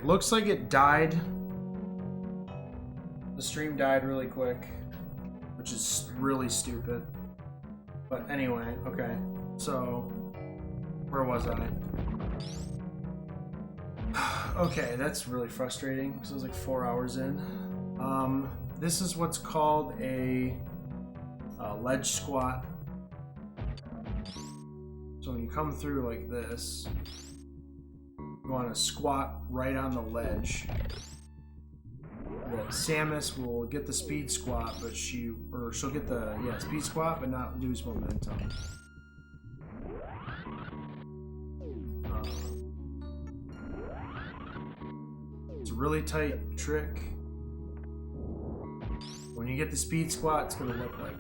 looks like it died. The stream died really quick, which is really stupid. But anyway, okay. So, where was I? Okay, that's really frustrating. So it was like 4 hours in. This is what's called a ledge squat. So when you come through like this, you want to squat right on the ledge. The Samus will get the speed squat, but she'll get the speed squat, but not lose momentum. It's a really tight trick. When you get the speed squat, it's gonna look like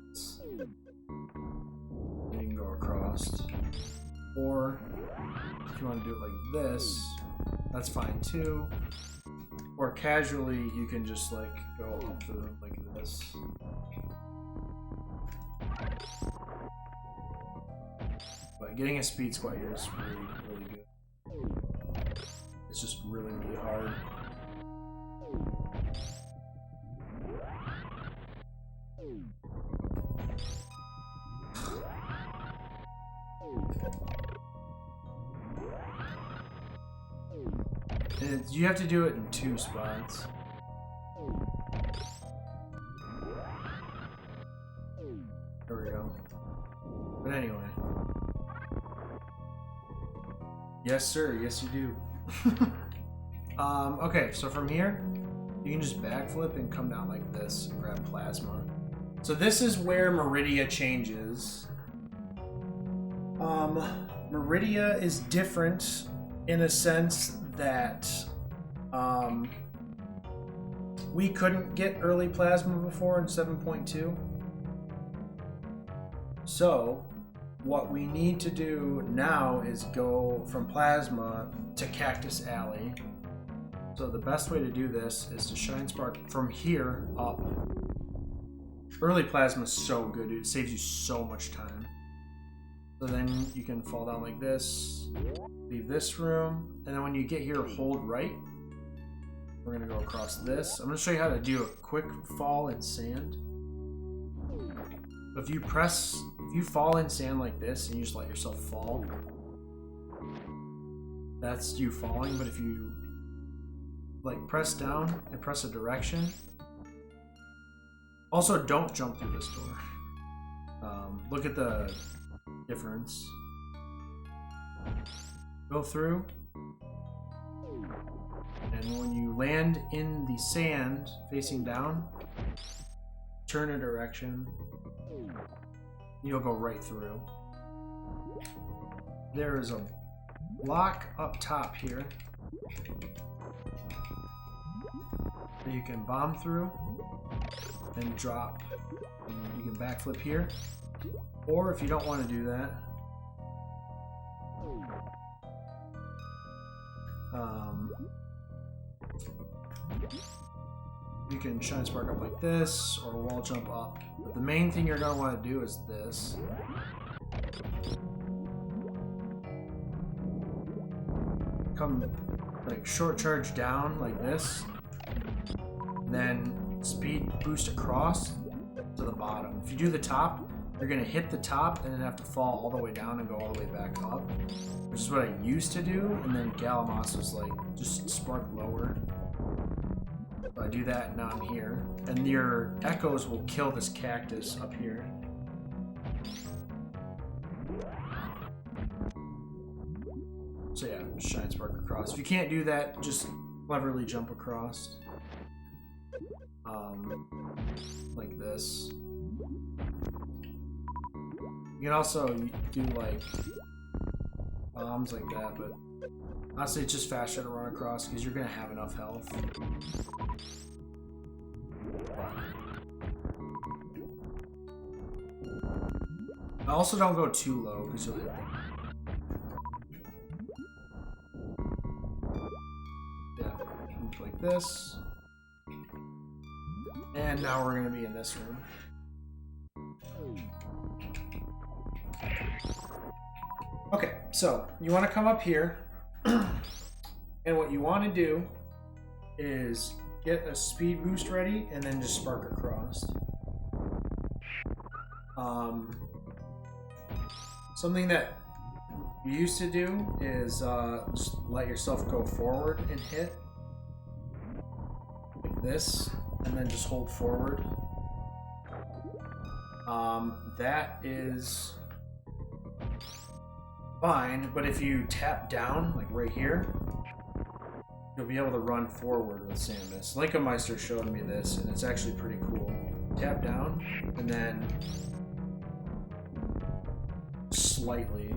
this. And you can go across. Or if you want to do it like this, that's fine too. Or casually, you can just like go up the room like this. But getting a speed squat here is really, really good. It's just really, really hard. And you have to do it in 2 spots. There we go. But anyway. Yes, sir. Yes, you do. Okay, so from here, you can just backflip and come down like this and grab plasma. So this is where Meridia changes. Meridia is different in a sense that we couldn't get early plasma before in 7.2. So what we need to do now is go from plasma to Cactus Alley. So the best way to do this is to Shine Spark from here up. Early plasma is so good, dude. It saves you so much time. So then you can fall down like this, leave this room, and then when you get here, hold right. We're gonna go across this. I'm gonna show you how to do a quick fall in sand. If you fall in sand like this and you just let yourself fall, that's you falling. But if you like press down and press a direction, also don't jump through this door. Look at the difference. Go through, and when you land in the sand facing down, turn a direction, you'll go right through. There is a block up top here that you can bomb through and drop, and you can backflip here. Or if you don't want to do that, you can Shine Spark up like this, or wall jump up. But the main thing you're going to want to do is this. Come like short charge down like this, and then speed boost across to the bottom. If you do the top, you're going to hit the top and then have to fall all the way down and go all the way back up, which is what I used to do. And then Galamas was like, just spark lower. So I do that, and now I'm here. And your echoes will kill this cactus up here. So yeah, Shine Spark across. If you can't do that, just cleverly jump across. Like this. You can also do like bombs like that, but honestly it's just faster to run across because you're gonna have enough health. But also don't go too low because you'll hit them. Yeah, move like this. And now we're gonna be in this room. Okay, so you want to come up here And what you want to do is get a speed boost ready and then just spark across. Something that you used to do is just let yourself go forward and hit like this, and then just hold forward. That is fine, but if you tap down, like right here, you'll be able to run forward with Samus. Linkomeister showed me this, and it's actually pretty cool. Tap down, and then slightly,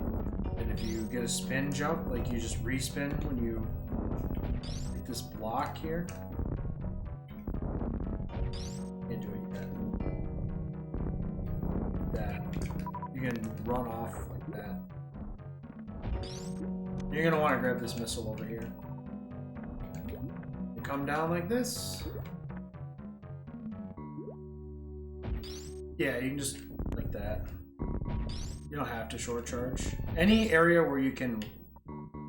and if you get a spin jump, like you just respin when you hit this block here. Can't do it yet. That. You can run off like that. You're gonna want to grab this missile over here. You come down like this. Yeah, you can just like that. You don't have to short charge. Any area where you can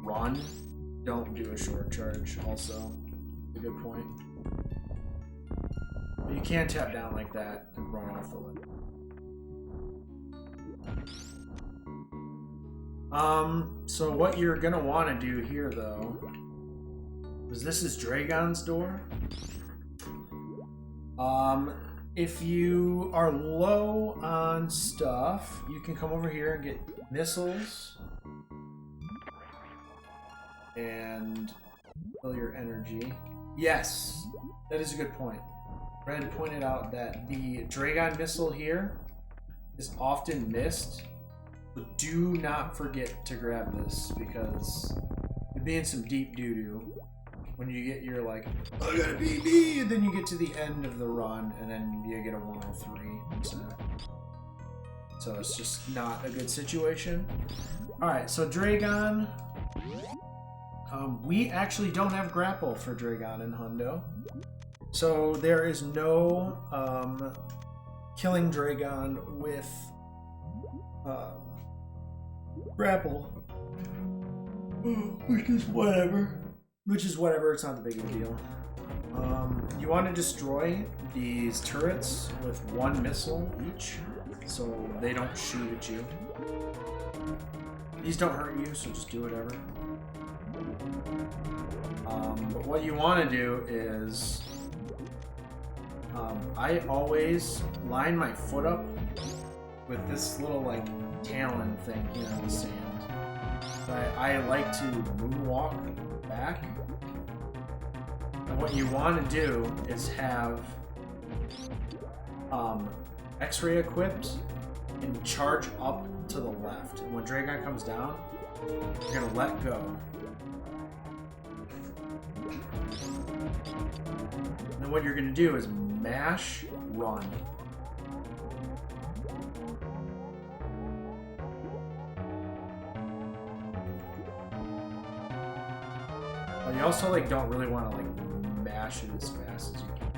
run, don't do a short charge also. A good point. But you can tap down like that and run off the lid. So what you're gonna want to do here though is this is Dragon's door. If you are low on stuff, you can come over here and get missiles and fill your energy. Yes, that is a good point. Red pointed out that the Dragon missile here is often missed. So do not forget to grab this because you'll be in some deep doo-doo when you get your like, I gotta beat me, and then you get to the end of the run and then you get a 103%. So it's just not a good situation. Alright, so Dragon. We actually don't have grapple for Dragon in Hundo. So there is no killing Dragon with grapple. Which is whatever. It's not the big of a deal. You want to destroy these turrets with one missile each, so they don't shoot at you. These don't hurt you, so just do whatever. But what you want to do is, I always line my foot up with this little like talon thing here in the sand. I like to moonwalk back. And what you want to do is have X-ray equipped and charge up to the left. And when Dragon comes down, you're gonna let go. And then what you're gonna do is mash, run. You also like don't really want to like mash it as fast as you can.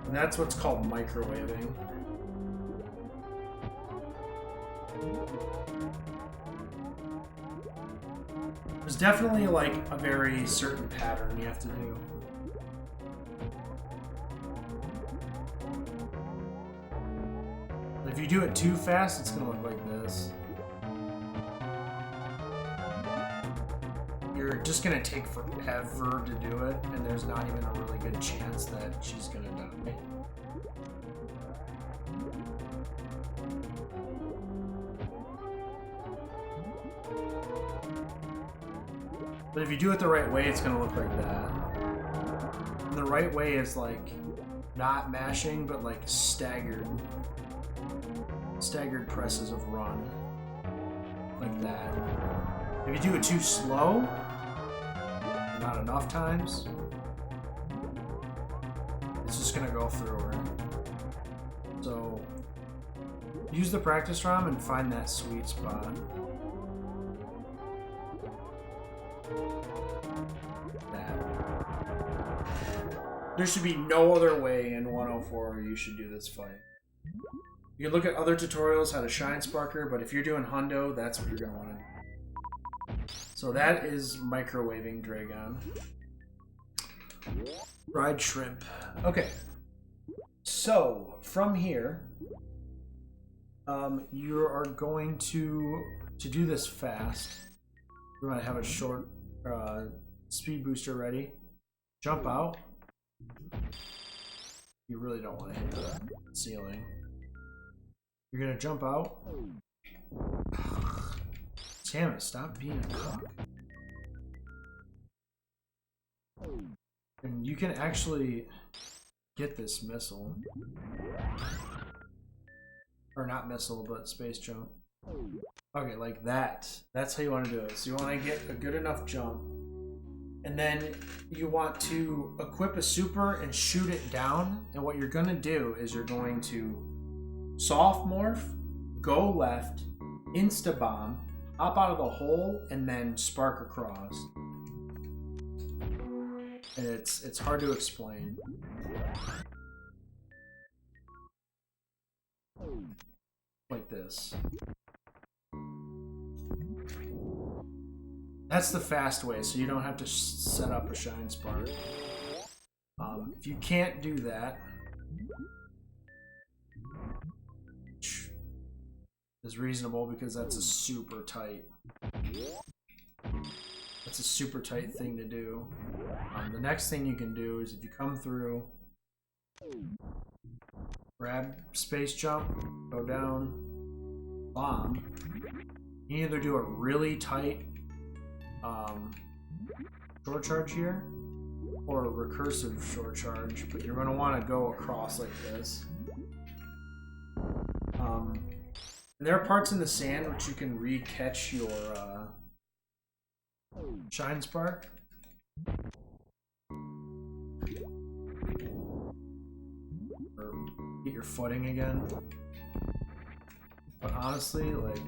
And that's what's called microwaving. There's definitely like a very certain pattern you have to do. If you do it too fast, it's gonna look like this. You're just gonna take forever to do it, and there's not even a really good chance that she's gonna die. But if you do it the right way, it's gonna look like that. And the right way is like not mashing, but like staggered presses of run, like that. If you do it too slow, not enough times, it's just gonna go through her. So use the practice ROM and find that sweet spot. That. There should be no other way in 104 you should do this fight. You can look at other tutorials how to shine Sparker, but if you're doing Hundo, that's what you're going to want to do. So that is microwaving Dragon. Fried shrimp. Okay. So from here, you are going to do this fast. You want to have a short speed booster ready. Jump out. You really don't want to hit the ceiling. You're gonna jump out. Damn it, stop being a cock. And you can actually get this missile. Or not missile, but space jump. Okay, like that. That's how you want to do it. So you want to get a good enough jump. And then you want to equip a super and shoot it down. And what you're going to do is you're going to soft morph, go left, insta bomb, hop out of the hole, and then spark across. And it's hard to explain. Like this. That's the fast way, so you don't have to set up a shine spark. If you can't do that, which is reasonable because that's a super tight. That's a super tight thing to do. The next thing you can do is if you come through, grab space jump, go down, bomb. You can either do a really tight short charge here or a recursive short charge, but you're going to want to go across like this. And there are parts in the sand which you can re-catch your shine spark. Or get your footing again. But honestly, like,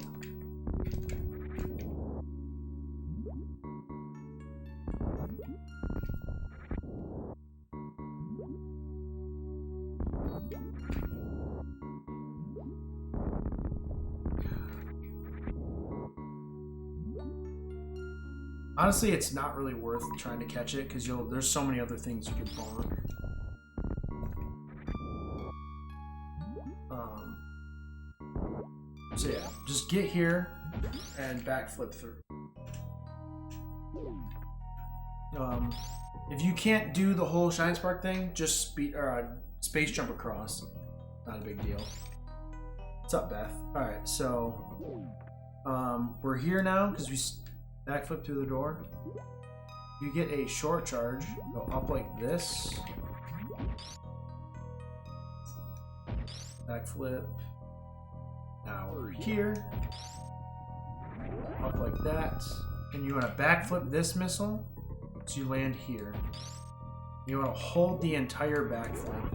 honestly, it's not really worth trying to catch it because there's so many other things you can bonk. So yeah, just get here and backflip through. If you can't do the whole shine spark thing, just space jump across. Not a big deal. What's up, Beth? All right, so we're here now because we backflip through the door. You get a short charge. Go up like this. Backflip. Now we're here. Up like that. And you want to backflip this missile. So you land here. You want to hold the entire backflip.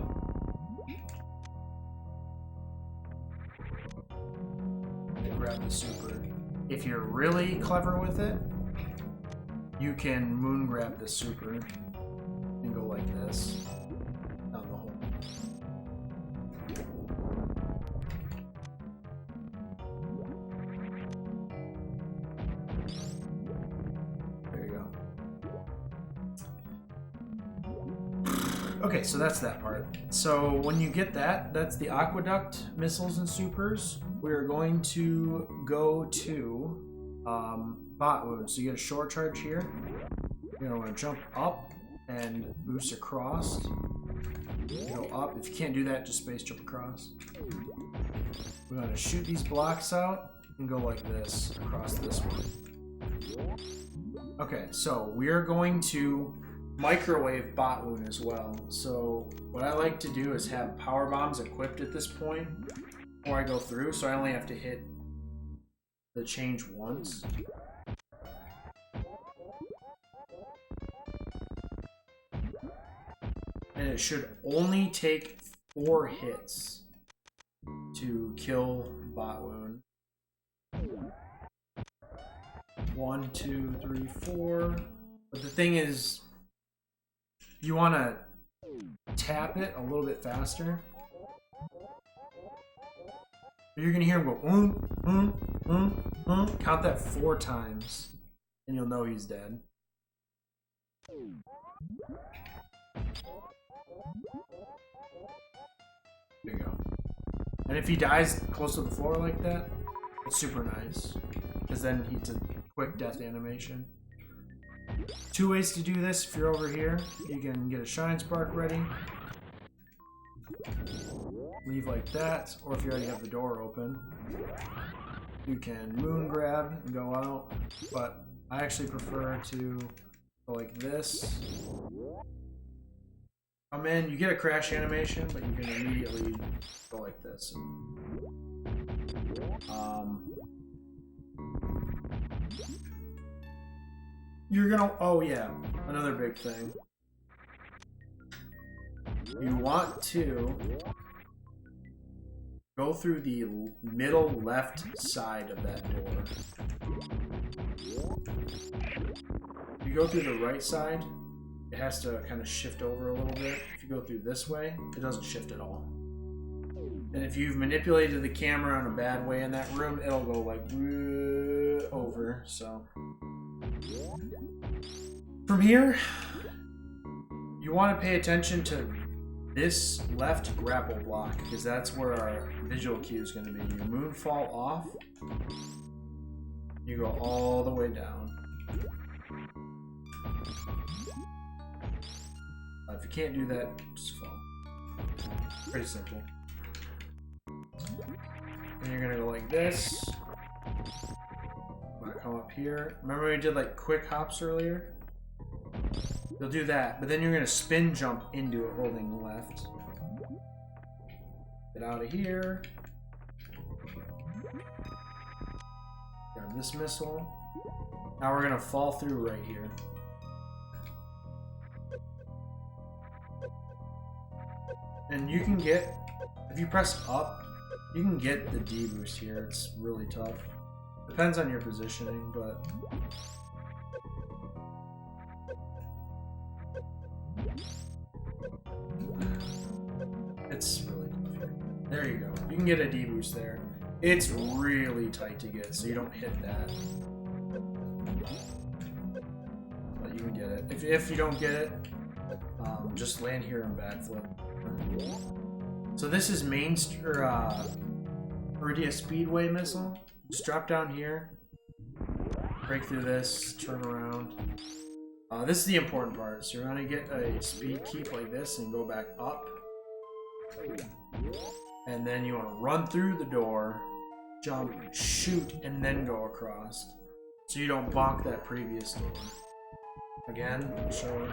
And grab the super. If you're really clever with it, you can moon grab the super and go like this down the hole. There you go. Okay, so that's that part. So when you get that, that's the aqueduct missiles and supers. We're going to go to Botwoon. So you get a short charge here. You're going to want to jump up and boost across. You go up. If you can't do that, just space jump across. We're going to shoot these blocks out and go like this across this one. Okay, so we are going to microwave Botwoon as well. So what I like to do is have power bombs equipped at this point before I go through, so I only have to hit the change once. And it should only take 4 hits to kill Botwoon. 1, 2, 3, 4. But the thing is, you want to tap it a little bit faster. You're gonna hear him go, count that 4 times, and you'll know he's dead. There you go. And if he dies close to the floor like that, it's super nice, because then it's a quick death animation. 2 ways to do this. If you're over here, you can get a Shine Spark ready. Leave like that, or if you already have the door open, you can moon grab and go out, but I actually prefer to go like this. Come in, you get a crash animation, but you can immediately go like this. You're gonna, oh yeah, another big thing. You want to go through the middle left side of that door. If you go through the right side, it has to kind of shift over a little bit. If you go through this way, it doesn't shift at all. And if you've manipulated the camera in a bad way in that room, it'll go like over, so. From here, you want to pay attention to this left grapple block, because that's where our visual cue is going to be. You moonfall off, you go all the way down. If you can't do that, just fall. Pretty simple. And you're going to go like this. Come up here. Remember we did like quick hops earlier? You'll do that, but then you're going to spin jump into it holding left. Get out of here. Grab this missile. Now we're going to fall through right here. And you can get, if you press up, you can get the D boost here. It's really tough. Depends on your positioning, but it's really tough here. There you go. You can get a D boost there. It's really tight to get, so you don't hit that. But you can get it. If you don't get it, just land here and backflip. So this is Iridia Speedway missile. Just drop down here, break through this, turn around. This is the important part. So you're gonna get a speed keep like this and go back up. And then you wanna run through the door, jump, shoot, and then go across. So you don't bonk that previous door. Again, show it.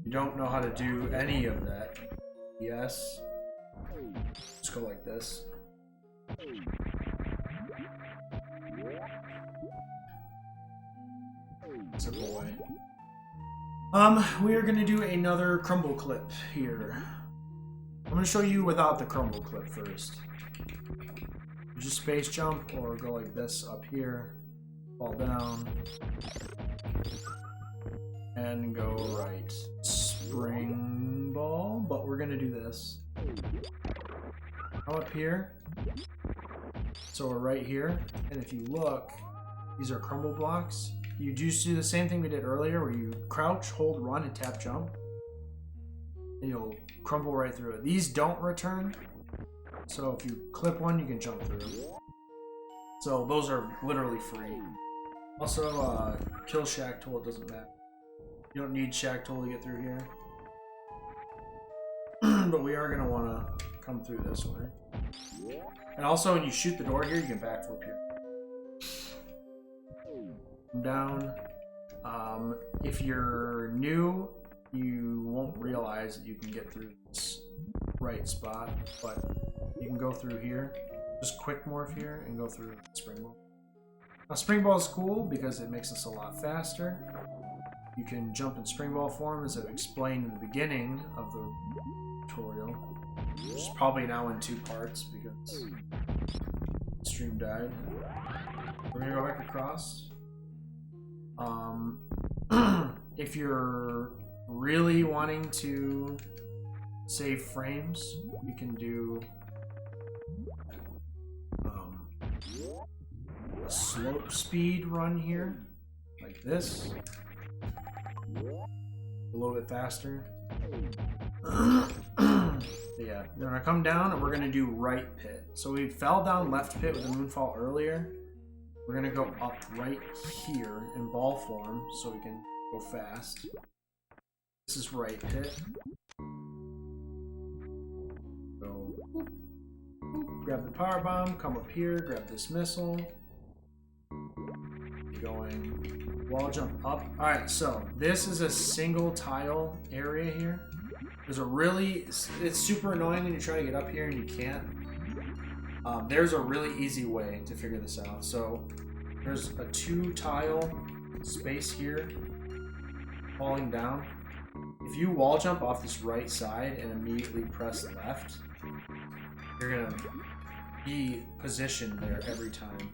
You don't know how to do any of that. Yes. Just go like this. Simple way. We are gonna do another crumble clip here. I'm gonna show you without the crumble clip first. Just space jump or go like this up here, fall down, and go right. Spring ball, but we're gonna do this. Come up here. So we're right here, and if you look, these are crumble blocks. You just do the same thing we did earlier where you crouch, hold, run, and tap jump. And you'll crumble right through it. These don't return. So if you clip one, you can jump through. So those are literally free. Also, kill shack tool, it doesn't matter. You don't need shack tool to get through here. But we are going to want to come through this way. And also when you shoot the door here, you can backflip here. Down. If you're new, you won't realize that you can get through this right spot, but you can go through here. Just quick morph here and go through spring ball. Now spring ball is cool because it makes us a lot faster. You can jump in spring ball form as I've explained in the beginning of the tutorial. Which is probably now in 2 parts because Stream died. We're gonna go back across. If you're really wanting to save frames, you can do a slope speed run here, like this. A little bit faster. Yeah, we're gonna come down and we're gonna do right pit. So we fell down left pit with the moonfall earlier. We're gonna go up right here in ball form so we can go fast. This is right pit. Go whoop, whoop, grab the power bomb, come up here, grab this missile. Going wall jump up. Alright, so this is a single tile area here. There's a really, it's super annoying when you try to get up here and you can't. There's a really easy way to figure this out. So there's a 2 tile space here falling down. If you wall jump off this right side and immediately press left, you're gonna be positioned there every time.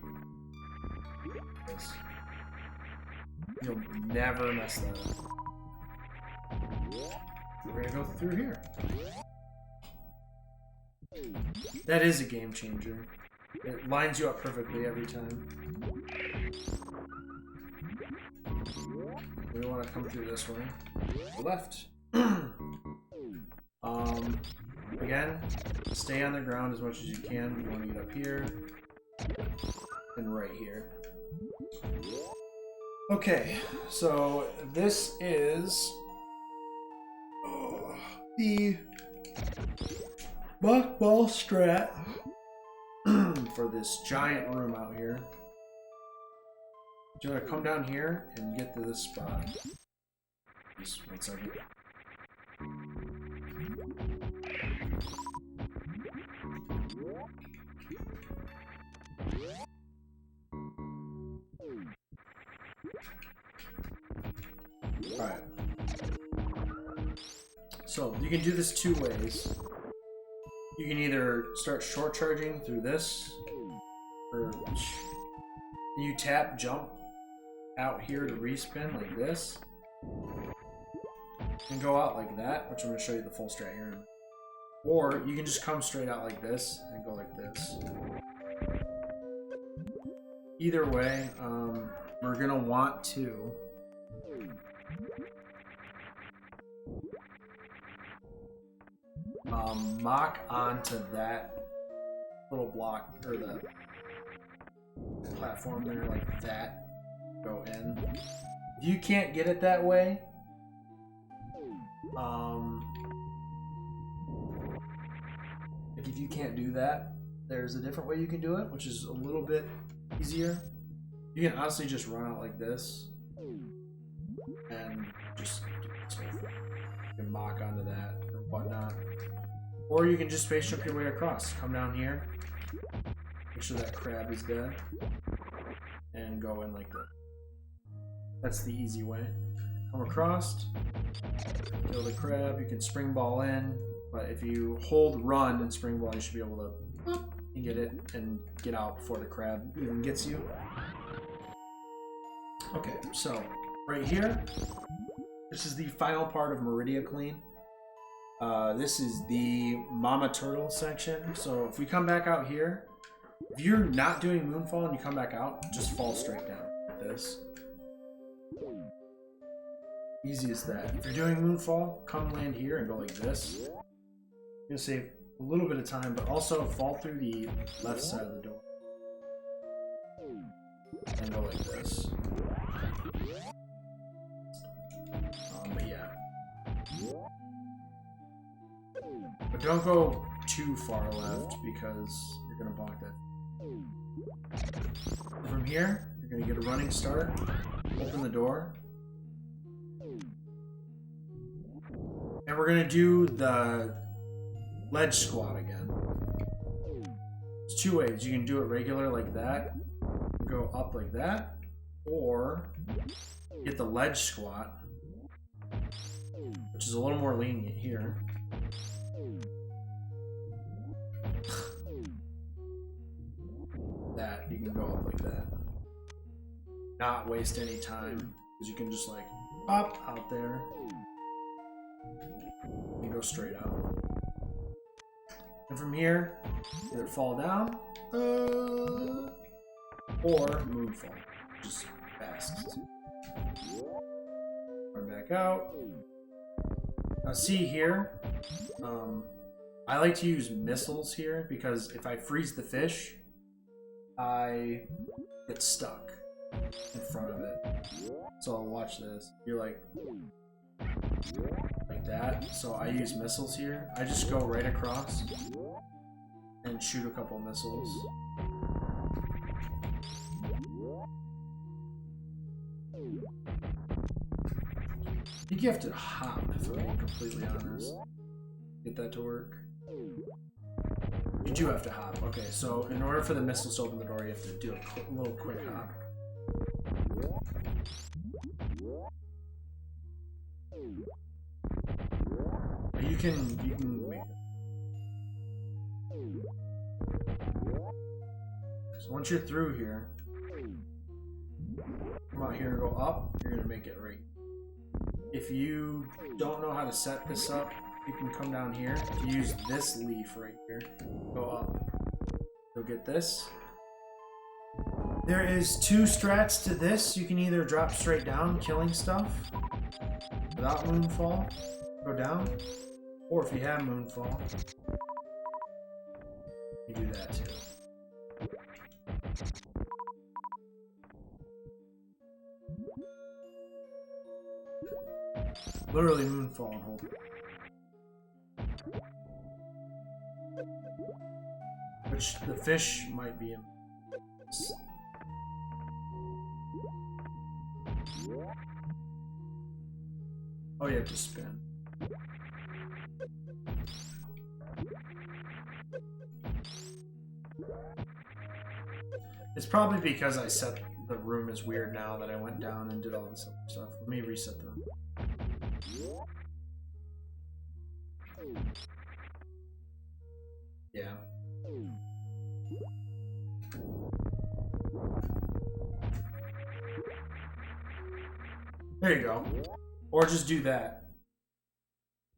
You'll never mess that up. We're gonna go through here. That is a game changer. It lines you up perfectly every time. We want to come through this way. Left. Again, stay on the ground as much as you can. You want to get up here and right here. Okay, so this is the mockball strat for this giant room out here. You want to come down here and get to this spot. Just 1 second. Alright. So, you can do this 2 ways. You can either start short charging through this, or you tap jump out here to respin like this, and go out like that, which I'm going to show you the full strat here in a minute. Or you can just come straight out like this and go like this. Either way, we're going to want to mock onto that little block, or the platform there, like that. Go in. If you can't get it that way, if you can't do that, there's a different way you can do it, which is a little bit easier. You can honestly just run out like this and just you can mock onto that or whatnot. Or you can just space jump your way across. Come down here, make sure that crab is dead, and go in like that. That's the easy way. Come across, kill the crab, you can spring ball in, but if you hold run and spring ball, you should be able to get it and get out before the crab even gets you. Okay, so right here, this is the final part of Meridia Clean. This is the Momma Turtle section. So if we come back out here, if you're not doing Moonfall and you come back out, just fall straight down like this. Easy as that. If you're doing Moonfall, come land here and go like this. You're gonna save a little bit of time, but also fall through the left side of the door. And go like this. But yeah. But don't go too far left because you're gonna block that. From here, you're gonna get a running start, open the door. And we're gonna do the ledge squat again. There's 2 ways. You can do it regular like that, go up like that, or get the ledge squat, which is a little more lenient here. you can go up like that. Not waste any time, because you can just like up out there and go straight up. And from here, either fall down or moonfall, just fast. Run back out. Now see here, I like to use missiles here because if I freeze the fish, I get stuck in front of it. So I'll watch this. You're like that. So I use missiles here. I just go right across and shoot a couple missiles. I think you have to hop, if I'm being completely honest. Get that to work. You do have to hop. Okay, so in order for the missiles to open the door, you have to do a little quick hop. But you can make it. So once you're through here, come out here and go up, you're gonna make it right. If you don't know how to set this up, you can come down here, use this leaf right here, go up, you'll get this. There is 2 strats to this. You can either drop straight down, killing stuff, without moonfall, go down, or if you have moonfall, you do that too. Literally moonfall and hold it. Which the fish might be in. Oh, you have to spin. It's probably because I set the room as weird now that I went down and did all this other stuff. Let me reset the room. Yeah. There you go. Or just do that.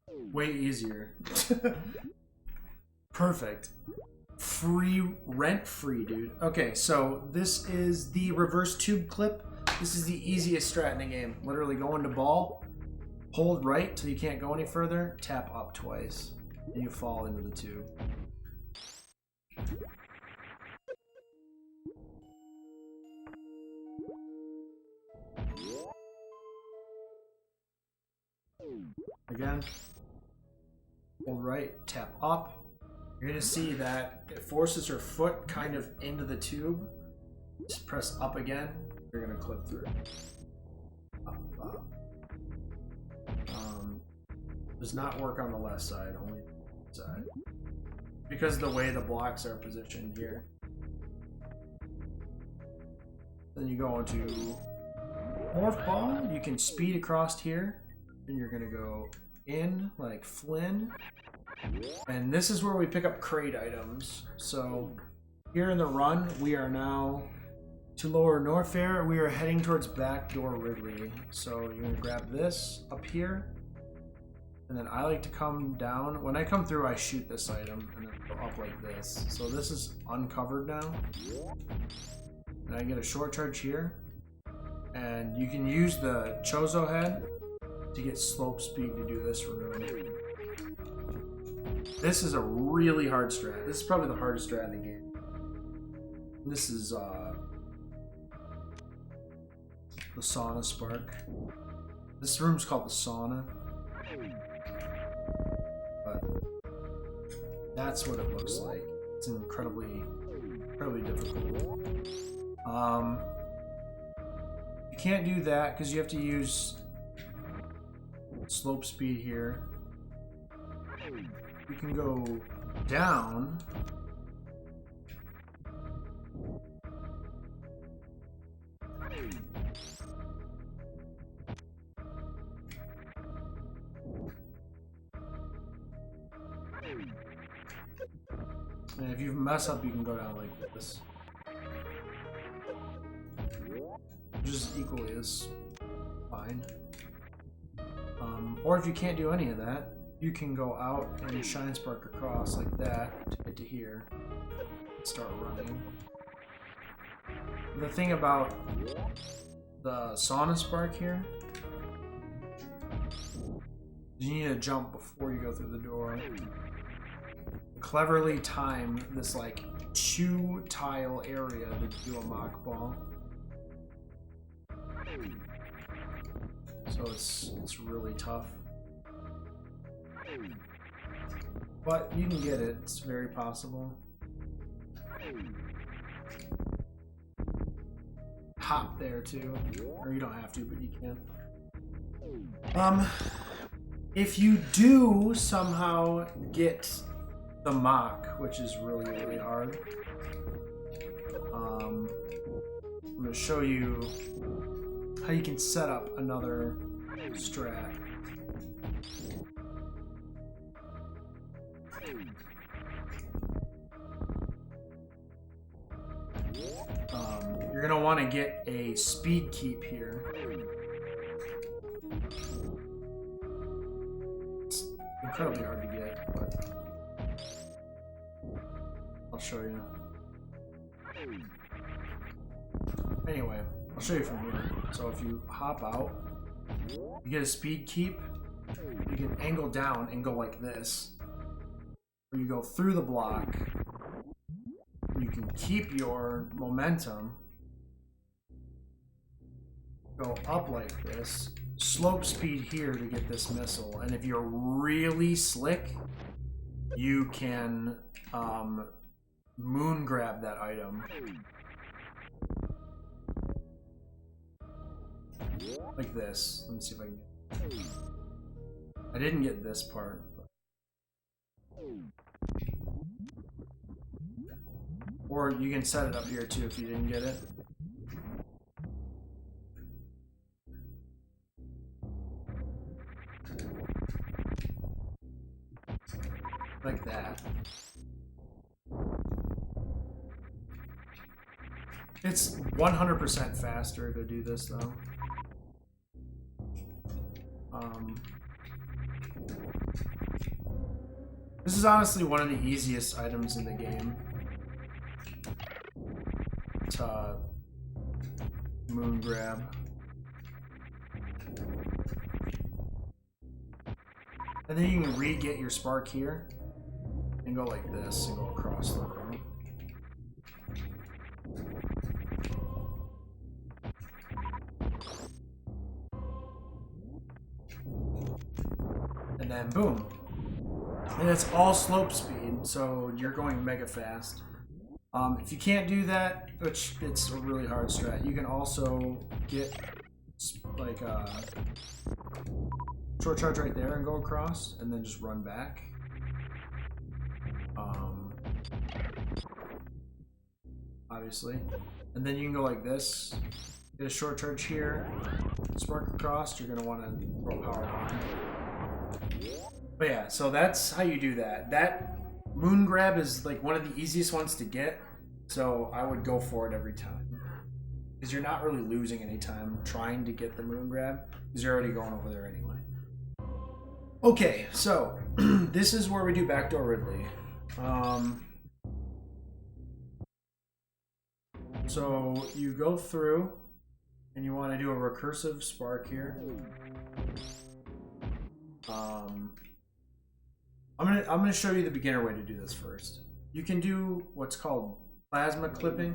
Way easier. Perfect. Rent-free, dude. Okay, so this is the reverse tube clip. This is the easiest strat in the game. Literally go into ball, hold right till you can't go any further, tap up twice, and you fall into the tube. Again, hold right, tap up. You're gonna see that it forces her foot kind of into the tube. Just press up again, you're gonna clip through. Up, up. Does not work on the left side, only the right side. Because of the way the blocks are positioned here. Then you go into Morph Ball, you can speed across here, and you're gonna go in like Flynn. And this is where we pick up crate items. So here in the run, we are now to lower Norfair. We are heading towards backdoor Ridley. So you're gonna grab this up here, and then I like to come down. When I come through, I shoot this item and then go up like this. So this is uncovered now, and I get a short charge here. And you can use the Chozo head to get slope speed to do this room. This is a really hard strat. This is probably the hardest strat in the game. This is the Sauna Spark. This room's called the Sauna. But that's what it looks like. It's incredibly difficult. You can't do that because you have to use slope speed here. You can go down. And if you mess up, you can go down like this. equally is fine. Or if you can't do any of that, you can go out and shine spark across like that to get to here and start running. The thing about the sauna spark here, you need to jump before you go through the door. Cleverly time this like 2-tile area to do a mock ball. So it's really tough. But you can get it, it's very possible. Hop there too. Or you don't have to, but you can. If you do somehow get the mock, which is really, really hard, I'm going to show you how you can set up another strat. You're going to want to get a speed keep here. It's incredibly hard to get, but I'll show you. Anyway, I'll show you from here. So if you hop out, you get a speed keep. You can angle down and go like this. Or you go through the block. You can keep your momentum. Go up like this. Slope speed here to get this missile. And if you're really slick, you can moon grab that item. Like this. Let me see if I can get it. I didn't get this part. But... Or you can set it up here too if you didn't get it. Like that. It's 100% faster to do this though. This is honestly one of the easiest items in the game to moon grab. And then you can re-get your spark here and go like this and go across the room. And then boom. And it's all slope speed, so you're going mega fast. If you can't do that, which it's a really hard strat, you can also get like a short charge right there and go across, and then just run back. Obviously. And then you can go like this, get a short charge here, spark across, you're going to want to throw a power bomb. But yeah, so that's how you do that. That moon grab is like one of the easiest ones to get, so I would go for it every time. Because you're not really losing any time trying to get the moon grab, because you're already going over there anyway. Okay, so this is where we do backdoor Ridley. So you go through and you want to do a recursive spark here. I'm gonna show you the beginner way to do this first. You can do what's called plasma clipping.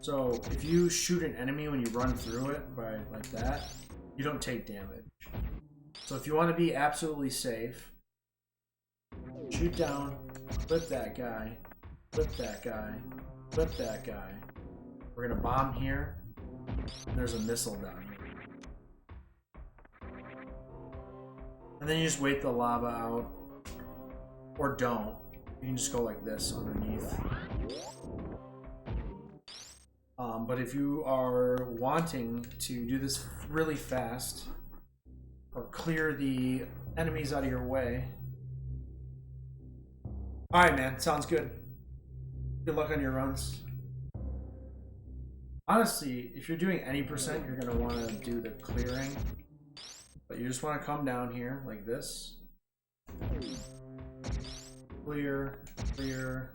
So if you shoot an enemy when you run through it by like that, you don't take damage. So if you want to be absolutely safe, shoot down, clip that guy, clip that guy, clip that guy. We're gonna bomb here. And there's a missile down here. And then you just wait the lava out. Or don't. You can just go like this underneath. But if you are wanting to do this really fast, or clear the enemies out of your way. Alright man, sounds good. Good luck on your runs. Honestly, if you're doing any percent, you're going to want to do the clearing. But you just want to come down here like this. Clear, clear,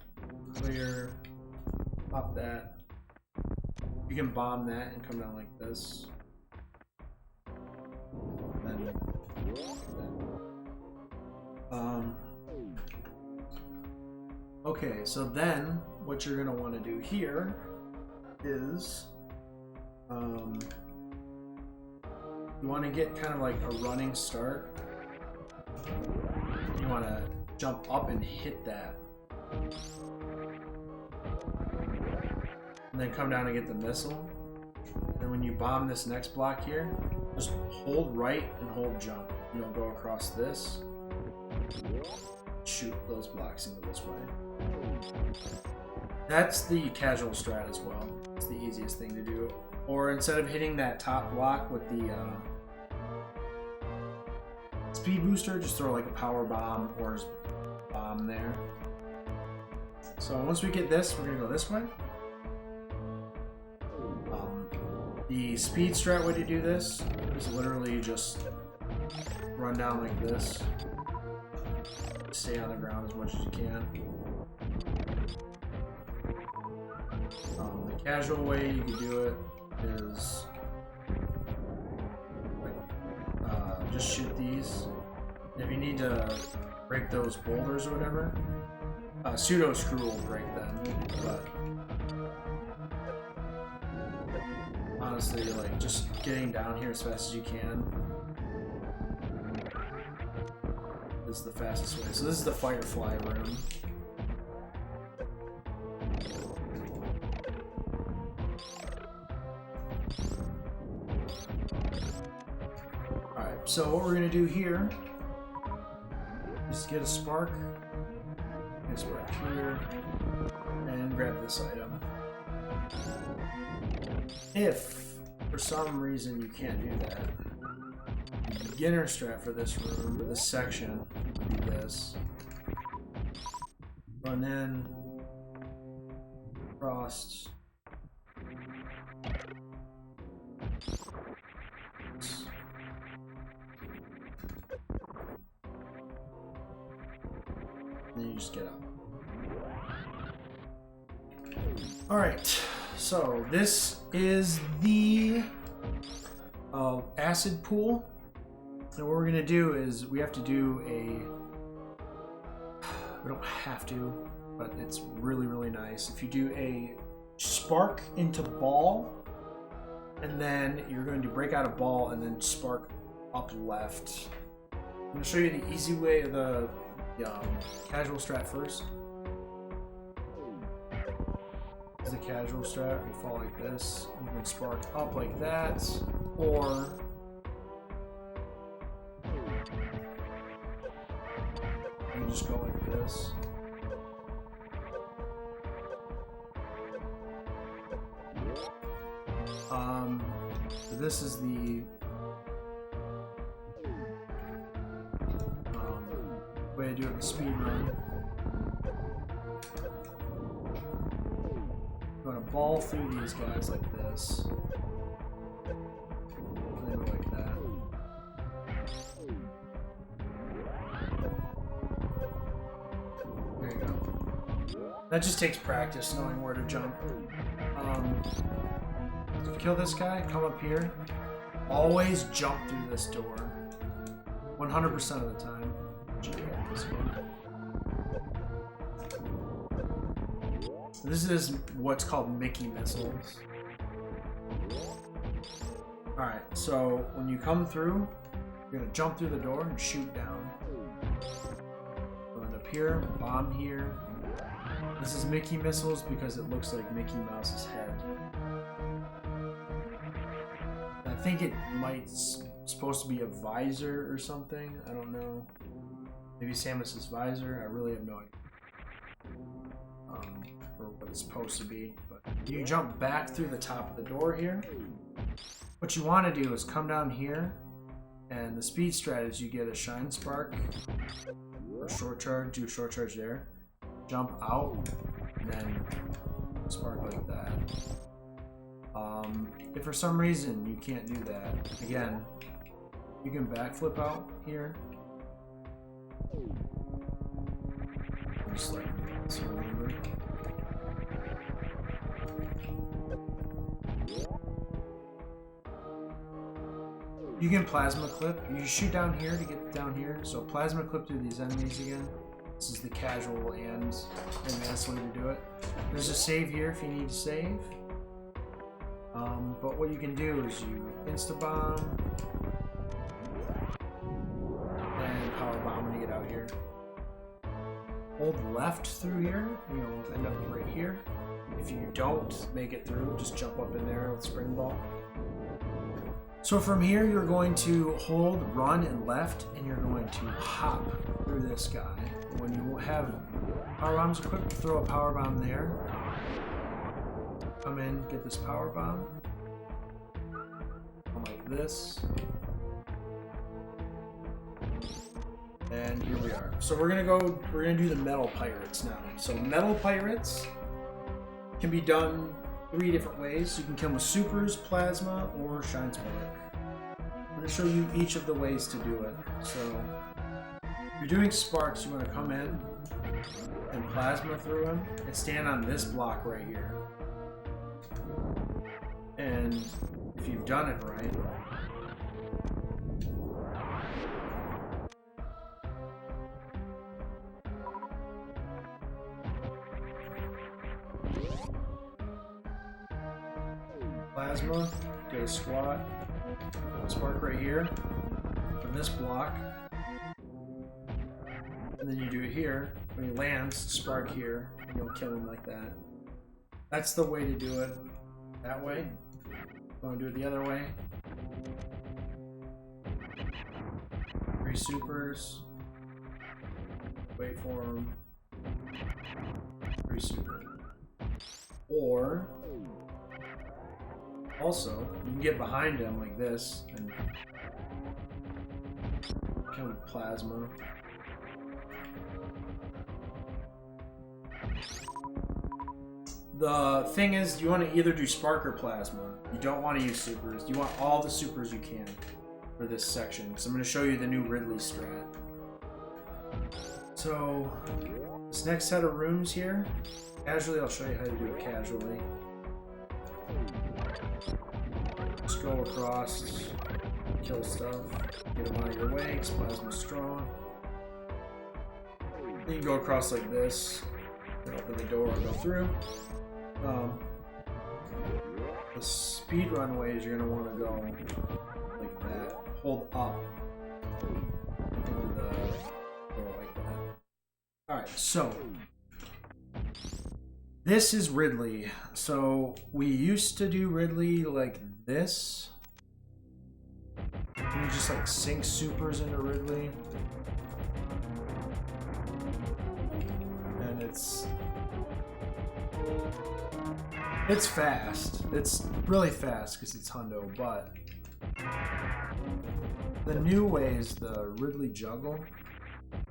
clear. Pop that. You can bomb that and come down like this. Then, okay, so then what you're going to want to do here is you want to get kind of like a running start. You want to jump up and hit that. And then come down and get the missile. And when you bomb this next block here, just hold right and hold jump. You'll go across this. Shoot those blocks into this way. That's the casual strat as well. It's the easiest thing to do. Or instead of hitting that top block with the speed booster, just throw like a power bomb or just bomb there. So once we get this, we're gonna go this way. The speed strat way to do this is literally just run down like this. Stay on the ground as much as you can. The casual way you can do it is just shoot these. If you need to break those boulders or whatever, pseudo screw will break them. But honestly, like just getting down here as fast as you can is the fastest way. So this is the Firefly room. Alright, so what we're gonna do here is get a spark. Get a spark here and grab this item. If for some reason you can't do that, the beginner strat for this room, for this section, would be this. Run in, crossed. Then you just get out. Alright, so this is the acid pool. And what we're gonna do is we have to do we don't have to, but it's really, really nice. If you do a spark into ball, and then you're going to break out a ball and then spark up left. I'm gonna show you the easy way of the casual strat first. This is the casual strat. You fall like this. You can spark up like that, or you just go like this. So this is the way to do it in Speedrun. You want to ball through these guys like this. And then go like that. There you go. That just takes practice knowing where to jump. To kill this guy, come up here. Always jump through this door. 100% of the time. This is what's called Mickey missiles. Alright, so when you come through, you're going to jump through the door and shoot down. Going up here, bomb here. This is Mickey missiles because it looks like Mickey Mouse's head. I think it might supposed to be a visor or something. I don't know. Maybe Samus's visor. I really have no idea for what it's supposed to be. But you jump back through the top of the door here. What you want to do is come down here, and the speed strat is you get a shine spark or short charge. Do a short charge there. Jump out, and then spark like that. If for some reason you can't do that, again, you can backflip out here. Just like so remember. You can plasma clip. You shoot down here to get down here. So plasma clip through these enemies again. This is the casual and advanced way to do it. There's a save here if you need to save. But what you can do is you insta-bomb and power bomb when you get out here. Hold left through here, and you'll end up right here. If you don't make it through, just jump up in there with spring ball. So from here, you're going to hold run and left, and you're going to hop through this guy. When you have power bombs equipped, throw a power bomb there. Come in, get this power bomb. Come like this. And here we are. So we're gonna do the metal pirates now. So metal pirates can be done 3 different ways. You can come with supers, plasma, or shine spark. I'm gonna show you each of the ways to do it. So if you're doing sparks, you wanna come in and plasma through them and stand on this block right here. And if you've done it right, plasma, get a squat, spark right here from this block, and then you do it here. When he lands, spark here, and you'll kill him like that. That's the way to do it. That way. You want to do it the other way. 3 supers. Wait for him. 3 supers. Or also, you can get behind him like this and kill with plasma. The thing is, you want to either do spark or plasma. You don't want to use supers. You want all the supers you can for this section. So I'm going to show you the new Ridley strat. So this next set of rooms here, casually, I'll show you how to do it casually. Just go across, kill stuff, get them out of your way, because plasma's strong. Then you can go across like this, open the door and go through. The speedrun ways, you're going to want to go like that. Hold up into the door like that. Alright, so this is Ridley. So we used to do Ridley like this. You just like sink supers into Ridley. And it's fast. It's really fast because it's hundo, but the new way is the Ridley juggle.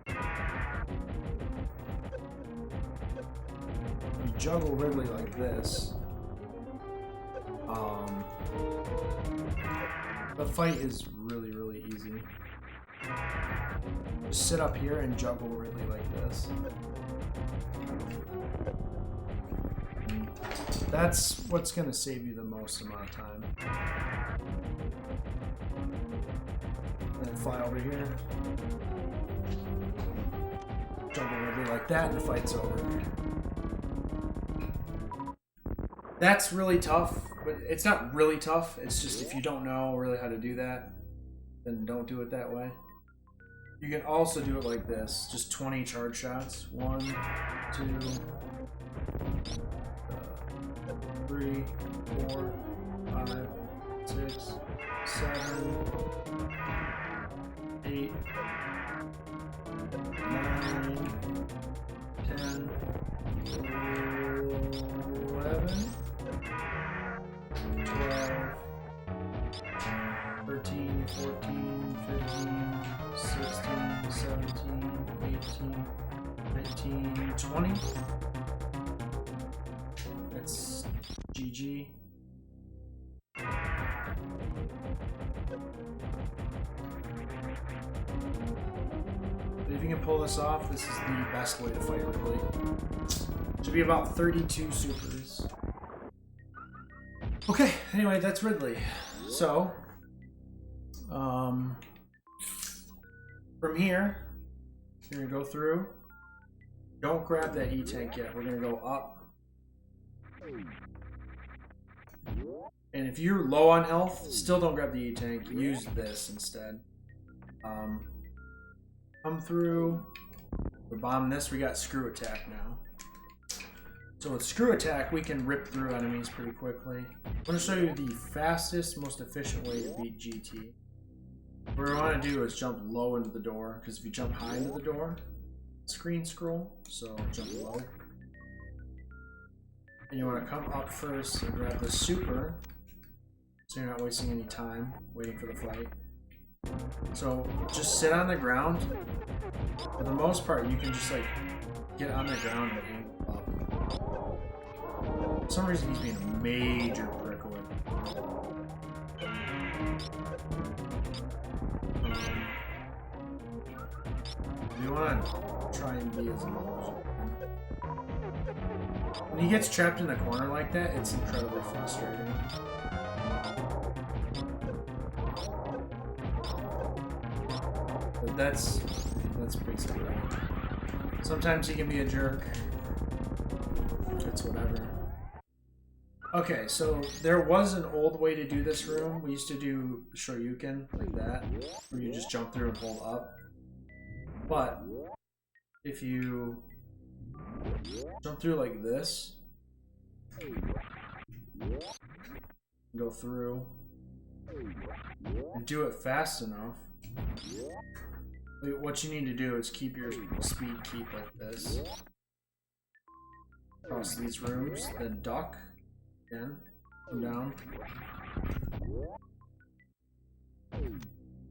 You juggle Ridley like this. The fight is really, really easy. Just sit up here and juggle Ridley like this. That's what's going to save you the most amount of time. And then fly over here. Juggle Ridley like that and the fight's over. That's really tough, but it's not really tough. It's just if you don't know really how to do that, then don't do it that way. You can also do it like this, just 20 charge shots. 1, 2, 3, 4, 5, 6, 7, 8, 9, 10, 11, 12, 13, 14, 15, 16, 17, 18, 19, 20. That's GG. can pull this off, this is the best way to fight Ridley. Should be about 32 supers. Okay, anyway, that's Ridley. So, from here, we're gonna go through. Don't grab that E-tank yet. We're gonna go up. And if you're low on health, still don't grab the E-tank. Use this instead. Come through. We bomb this. We got Screwattack now. So with Screwattack, we can rip through enemies pretty quickly. I'm going to show you the fastest, most efficient way to beat GT. What we want to do is jump low into the door, because if you jump high into the door, screen scroll, so jump low. And you want to come up first and grab the super, so you're not wasting any time waiting for the fight. So just sit on the ground. For the most part, you can just like get on the ground and aim up. For some reason, he's being a major prick with. You want to try and be as low as you can. When he gets trapped in the corner like that, it's incredibly frustrating. But that's basically it. Sometimes he can be a jerk. It's whatever. Okay, so there was an old way to do this room. We used to do Shoryuken like that, where you just jump through and hold up. But if you jump through like this, go through, and do it fast enough, what you need to do is keep your speed keep like this. Across these rooms, then duck. Again, come down.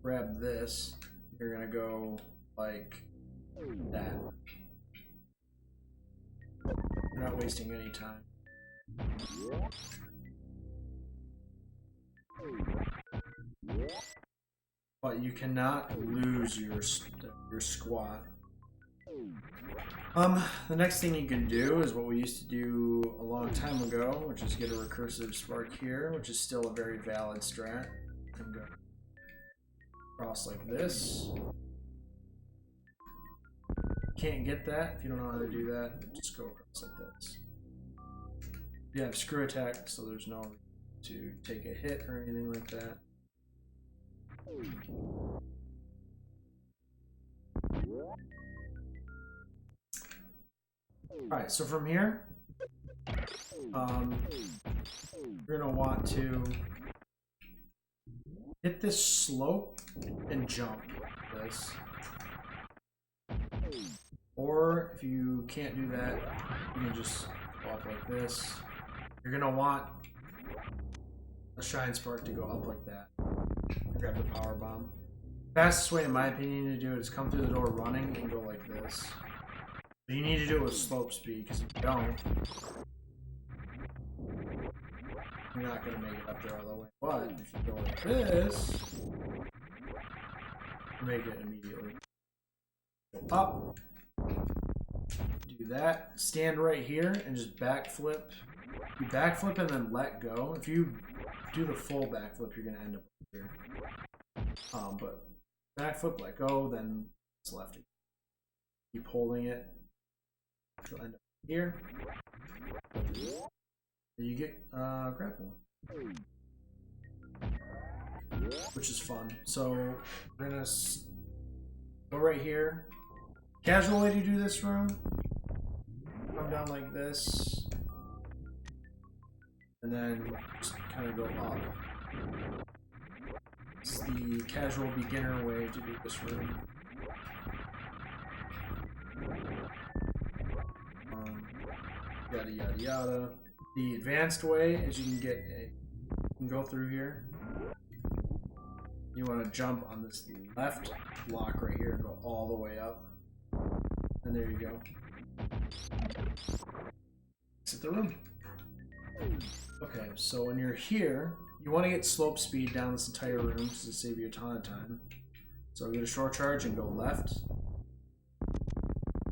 Grab this. You're gonna go like that. You're not wasting any time. But you cannot lose your squat. The next thing you can do is what we used to do a long time ago, which is get a recursive spark here, which is still a very valid strat. And go across like this. Can't get that if you don't know how to do that. Just go across like this. You have Screwattack, so there's no reason to take a hit or anything like that. Alright, so from here, you're going to want to hit this slope and jump this. Or if you can't do that, you can just walk like this. You're going to want a Shine Spark to go up like that. Grab the power bomb. Fastest way, in my opinion, to do it is come through the door running and go like this. But you need to do it with slope speed, because if you don't, you're not going to make it up there all the way. But if you go like this, you make it immediately. Go up. Do that. Stand right here and just backflip. You backflip and then let go. If you do the full backflip, you're going to end up here. But backflip, let go, then it's left. Keep holding it. You'll end up here. And you get grapple, which is fun. So we're gonna go right here. Casual way to do this room. Come down like this, and then just kind of go up. It's the casual beginner way to do this room. Yada yada yada. The advanced way is you can go through here. You want to jump on this left block right here and go all the way up. And there you go. Exit the room. Okay, so when you're here, you want to get slope speed down this entire room to save you a ton of time. So get a short charge and go left.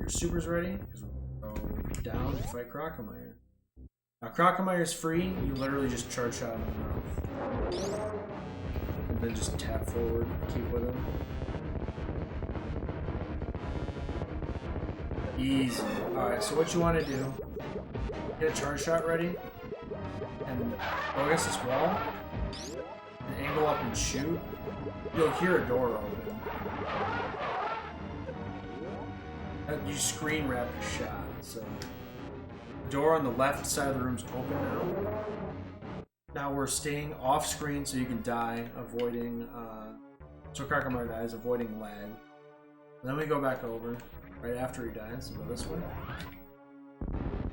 your supers ready, because we'll go down and fight Crocomire. Now, Crocomire's free. You literally just charge shot him in the mouth. And then just tap forward, keep with him. Easy. Alright, so what you want to do, get a charge shot ready, and go against this wall, and angle up and shoot. You'll hear a door open. You screen wrap your shot, so the door on the left side of the room's open now. Now we're staying off screen so you can die, avoiding, so Crocomire dies, avoiding lag. And then we go back over, right after he dies, we'll go this way.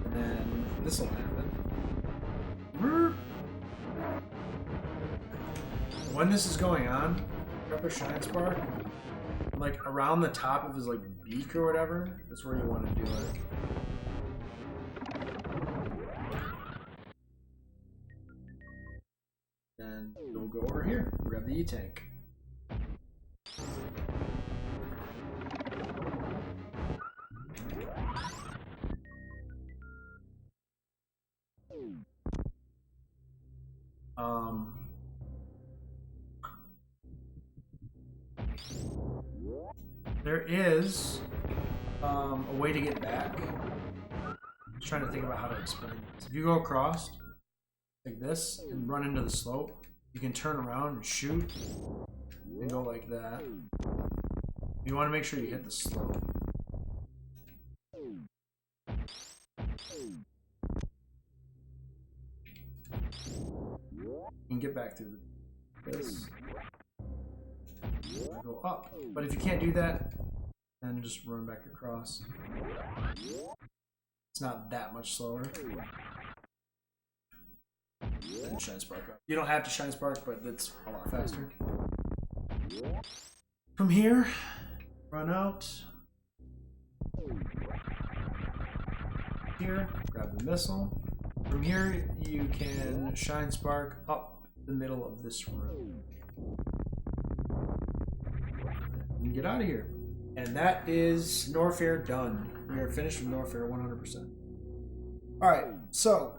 And then this will happen. When this is going on, grab a Shine Spark, like around the top of his like beak or whatever, that's where you want to do it. And we'll go over here, grab the E-Tank. There is a way to get back. I'm just trying to think about how to explain this. If you go across like this and run into the slope, you can turn around and shoot and go like that. You want to make sure you hit the slope. You can get back through this. Go up. But if you can't do that, then just run back across. It's not that much slower. Then Shine Spark up. You don't have to Shine Spark, but it's a lot faster. From here, run out. Here, grab the missile. From here, you can Shine Spark up the middle of this room. And get out of here. And that is Norfair done. We are finished with Norfair 100%. Alright, so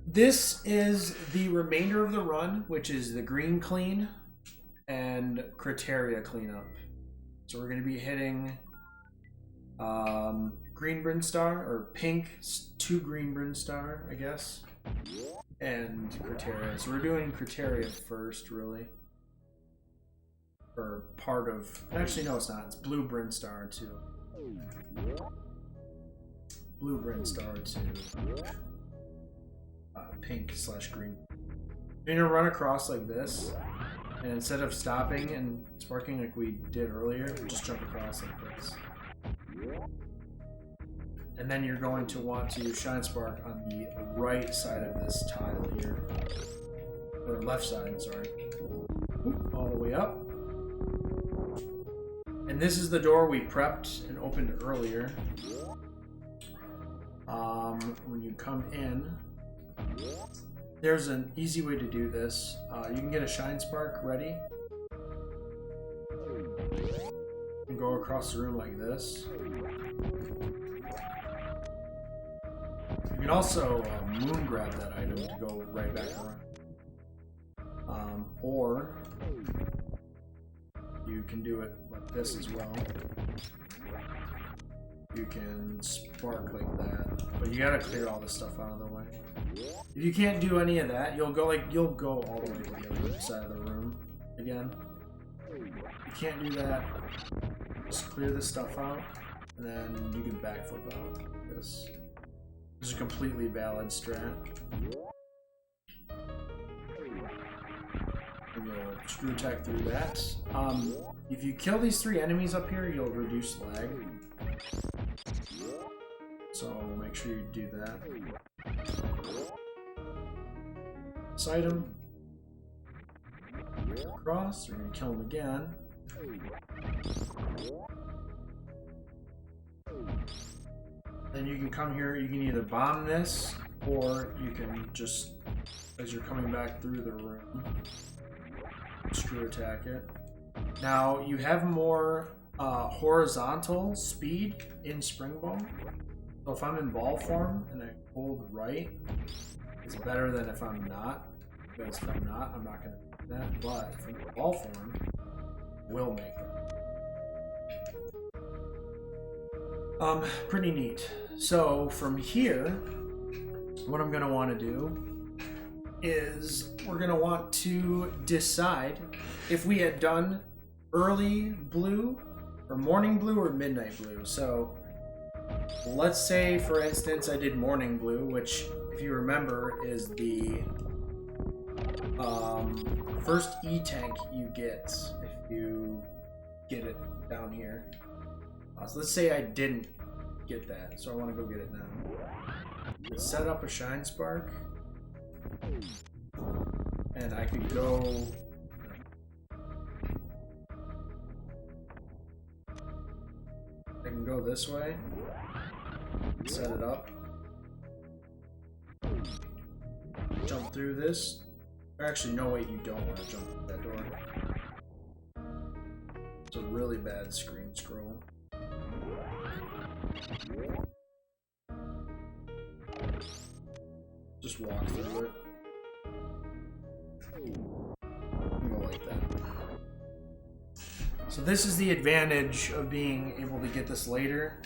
this is the remainder of the run, which is the green clean and Criteria cleanup. So we're going to be hitting green Brinstar, or pink 2 green Brinstar, I guess, and Criteria. So we're doing Criteria first, really. Or part of, actually no it's not, it's blue Brinstar too. Blue Brinstar to pink / green. You're gonna run across like this, and instead of stopping and sparking like we did earlier, just jump across like this. And then you're going to want to Shine Spark on the right side of this tile here. Or left side, sorry. All the way up. And this is the door we prepped and opened earlier. When you come in, there's an easy way to do this. You can get a Shine Spark ready and go across the room like this. You can also moon grab that item to go right back around. Or you can do it like this as well. You can spark like that, but you gotta clear all this stuff out of the way. If you can't do any of that, you'll go all the way to the other side of the room again. If you can't do that, just clear this stuff out, and then you can backflip out like this. This is a completely valid strat. And you'll Screwattack through that. If you kill these 3 enemies up here, you'll reduce lag. So make sure you do that. This item. Across, we're gonna kill him again. Then you can come here, you can either bomb this, or you can just, as you're coming back through the room, Screwattack it. Now, you have more horizontal speed in spring ball. So if I'm in ball form and I hold right, it's better than if I'm not. Because if I'm not, I'm not going to do that. But if I'm in ball form, will make it. Pretty neat. So from here, what I'm going to want to do is we're going to want to decide if we had done early blue or morning blue or midnight blue. So let's say, for instance, I did morning blue, which, if you remember, is the first E-tank you get if you get it down here. So let's say I didn't get that, so I want to go get it now. Let's set up a Shine Spark, and I could go... I can go this way, set it up, jump through this. Actually, no, wait, you don't want to jump through that door. It's a really bad screen scroll. Just walk through it. Go like that. So this is the advantage of being able to get this later,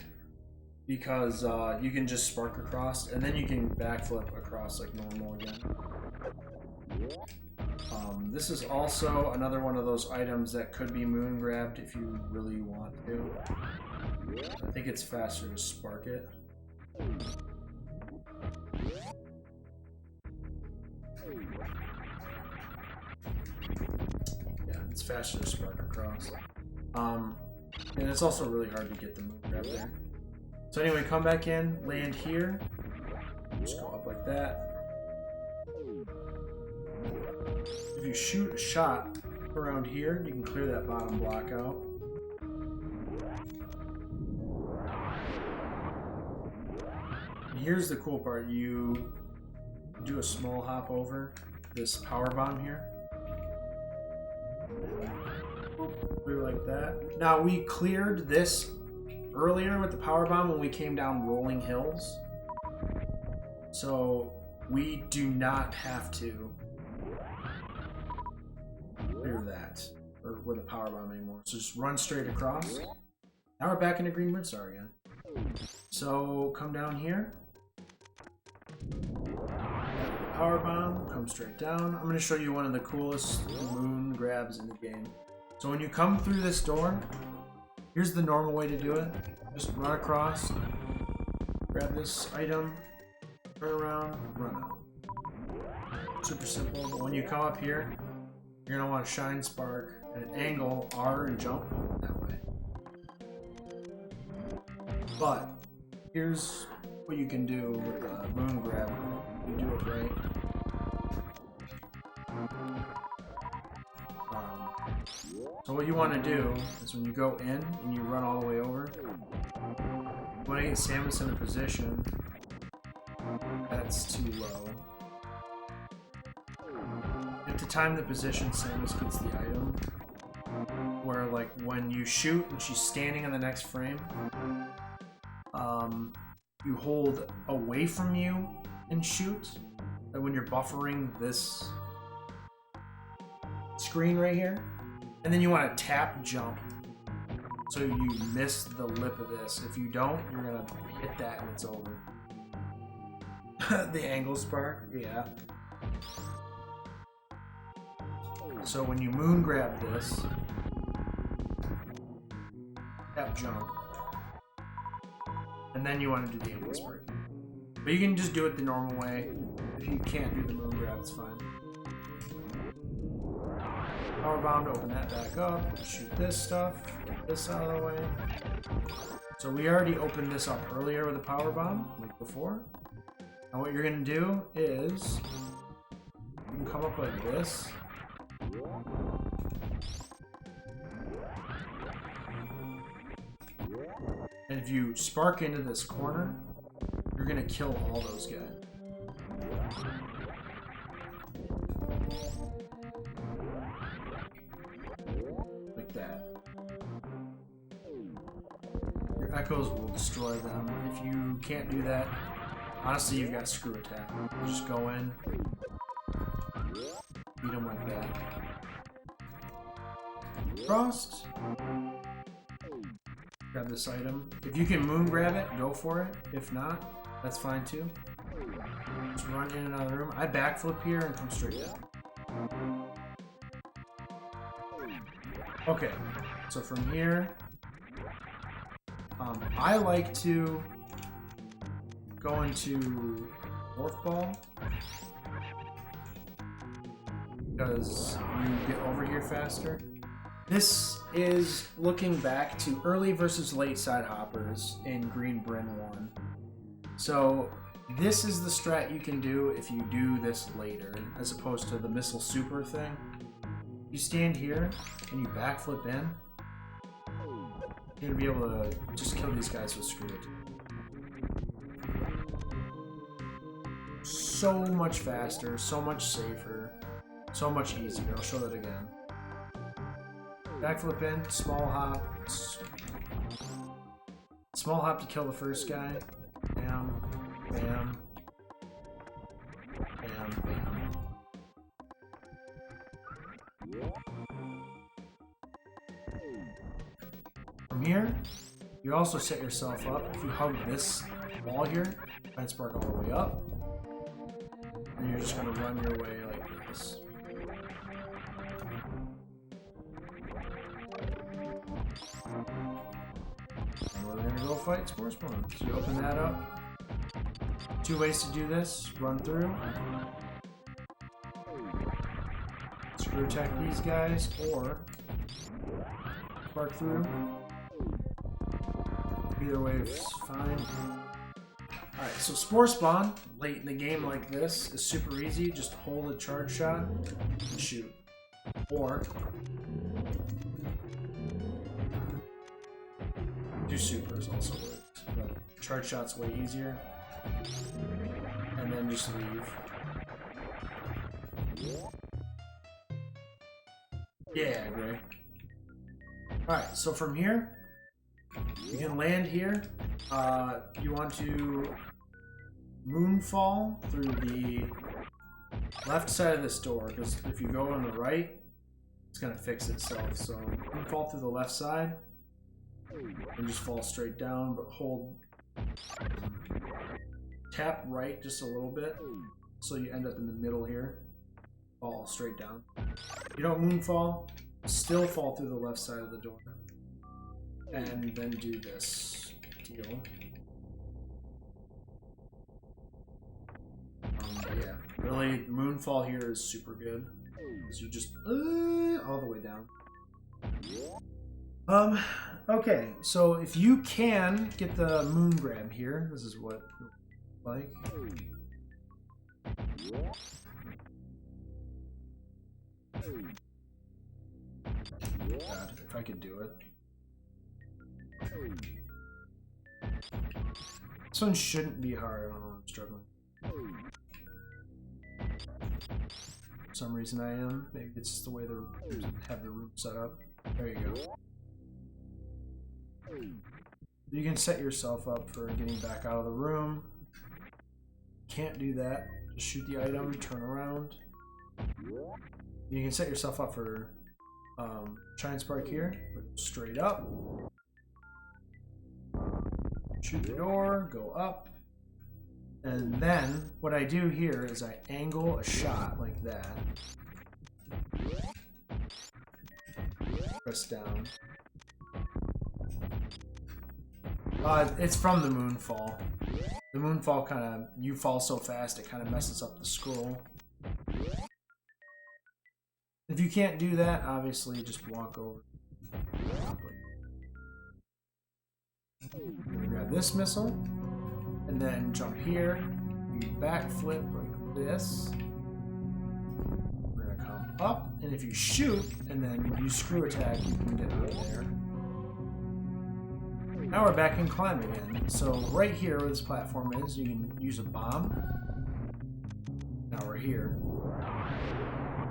because you can just spark across, and then you can backflip across like normal again. This is also another one of those items that could be moon grabbed if you really want to. I think it's faster to spark it. Yeah, it's faster to spark across. And it's also really hard to get the moon grab there. So anyway, come back in, land here, just go up like that. If you shoot a shot around here, you can clear that bottom block out. And here's the cool part. You do a small hop over this power bomb here. Clear like that. Now, we cleared this earlier with the power bomb when we came down rolling hills. So we do not have to clear that or with a power bomb anymore. So just run straight across. Now we're back into Green Bird Star again. So come down here. Power bomb, come straight down. I'm going to show you one of the coolest moon grabs in the game. So when you come through this door, here's the normal way to do it. Just run across, grab this item, turn around, run out. Super simple, but when you come up here, you're going to want to Shine Spark at an angle, R, and jump that way. But here's what you can do with the moon grab. You do it right. So what you want to do is when you go in and you run all the way over, you want to get Samus in a position that's too low. You have to time the position Samus gets the item, where like when you shoot and she's standing in the next frame, you hold away from you and shoot. And when you're buffering this screen right here, and then you want to tap jump so you miss the lip of this. If you don't, you're gonna hit that and it's over. The angle spark, yeah. So when you moon grab this, tap jump, and then you want to do the angle spark. But you can just do it the normal way. If you can't do the moon grab, it's fine. Power bomb to open that back up, shoot this stuff, get this out of the way. So we already opened this up earlier with a power bomb, like before. And what you're gonna do is, you can come up like this. And if you spark into this corner, you're gonna kill all those guys. Like that. echoes will destroy them. If you can't do that, honestly, you've got Screwattack. You just go in, beat them like that. Crossed. Grab this item. If you can moon grab it, go for it. If not, that's fine too. Just run in and out of the room. I backflip here and come straight down. Okay, so from here, I like to go into Morph Ball because you get over here faster. This is looking back to early versus late side hoppers in Green Bryn 1. So this is the strat you can do if you do this later, as opposed to the missile super thing. You stand here and you backflip in, you're gonna be able to just kill these guys with Screwattack. So much faster, so much safer, so much easier. I'll show that again. Backflip in, small hop. Small hop to kill the first guy. Bam, bam, bam, bam. From here, you also set yourself up. If you hug this wall here, Giant Spark all the way up, and you're just going to run your way like this. And we're going to go fight Spore Spawn. So you open that up. 2 ways to do this. Run through. Screwattack these guys, or spark through. Either way is fine. Alright, so Spore Spawn, late in the game like this, is super easy. Just hold a charge shot and shoot. Or do supers also works. But charge shot's way easier. And then just leave. Yeah, great. Alright, so from here, you can land here. You want to moonfall through the left side of this door, because if you go on the right, it's going to fix itself. So moonfall through the left side, and just fall straight down, but hold, tap right just a little bit, so you end up in the middle here. Fall straight down. You don't moonfall, still fall through the left side of the door. And then do this deal. Yeah, really, moonfall here is super good. So you just all the way down. Okay, so if you can get the moon grab here, this is what it looks like. God, if I could do it. This one shouldn't be hard. I don't know, I'm struggling. For some reason I am. Maybe it's just the way they have the room set up. There you go. You can set yourself up for getting back out of the room. Can't do that. Just shoot the item, turn around. You can set yourself up for Giant Spark here. Straight up. Shoot the door, go up. And then what I do here is I angle a shot like that. Press down. It's from the moonfall. The moonfall kind of, you fall so fast it kind of messes up the scroll. If you can't do that, obviously just walk over. Grab this missile, and then jump here. You backflip like this. We're gonna come up, and if you shoot and then use Screwattack, you can get out of there. Now we're back in climb again. So right here where this platform is, you can use a bomb. Now we're here.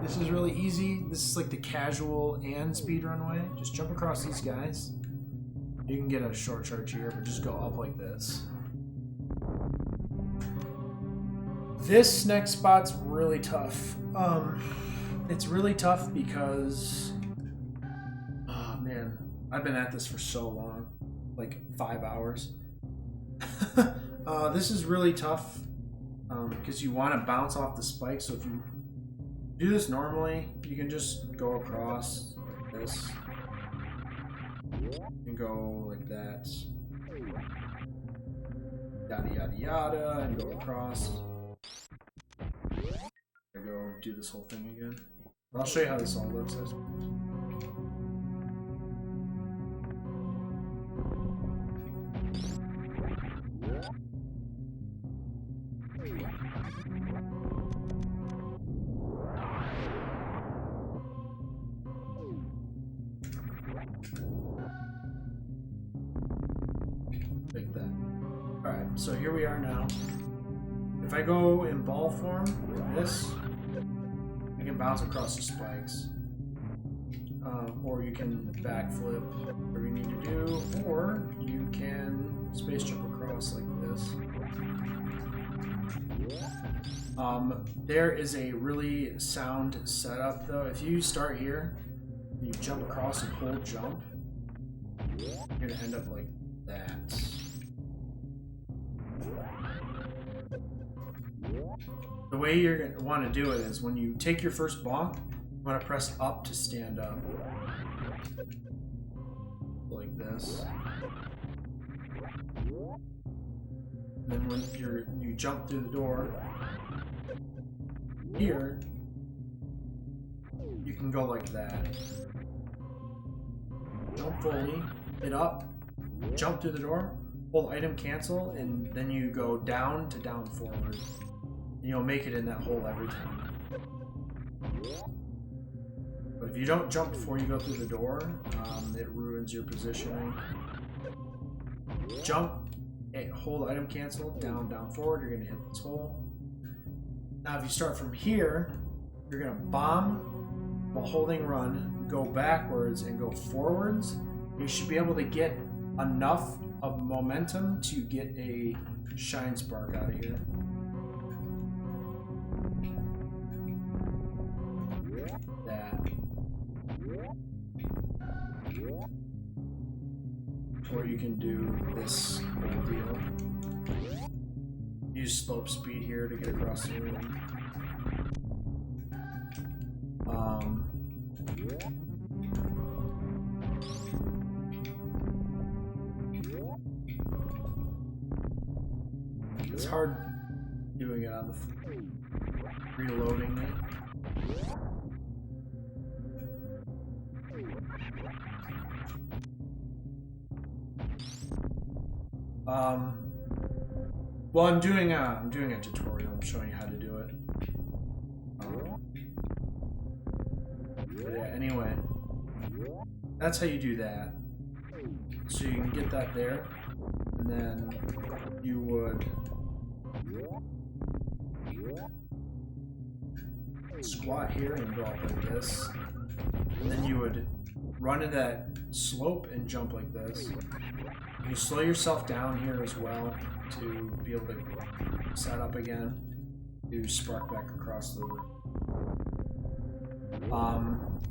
This is really easy. This is like the casual and speedrun way. Just jump across these guys. You can get a short charge here, but just go up like this. This next spot's really tough. It's really tough because, oh man, I've been at this for so long, like 5 hours. This is really tough because you want to bounce off the spike. So if you do this normally, you can just go across like this and go like that, yada yada yada, and go across. I go do this whole thing again. I'll show you how this all looks. Like that. Alright, so here we are now. If I go in ball form like this, you can bounce across the spikes. Or you can backflip, whatever you need to do, or you can space jump across like this. There is a really sound setup though. If you start here, you jump across and hold jump, you're gonna end up like that. The way you're going to want to do it is when you take your first bonk, you want to press up to stand up. Like this. Then when you jump through the door, here, you can go like that. Jump fully, hit up, jump through the door, hold item cancel, and then you go down to down forward. And you'll make it in that hole every time. But if you don't jump before you go through the door, it ruins your positioning. Jump, hold item cancel, down, down, forward, you're gonna hit this hole. Now if you start from here, you're gonna bomb while holding run, go backwards and go forwards. You should be able to get enough of momentum to get a shine spark out of here. Or you can do this whole deal. Use slope speed here to get across the room. It's hard doing it on the reloading it. Well, I'm doing a tutorial. I'm showing you how to do it. But yeah, anyway, that's how you do that. So you can get that there, and then you would squat here and go up like this, and then you would run into that slope and jump like this. You slow yourself down here as well to be able to set up again, to spark back across the room.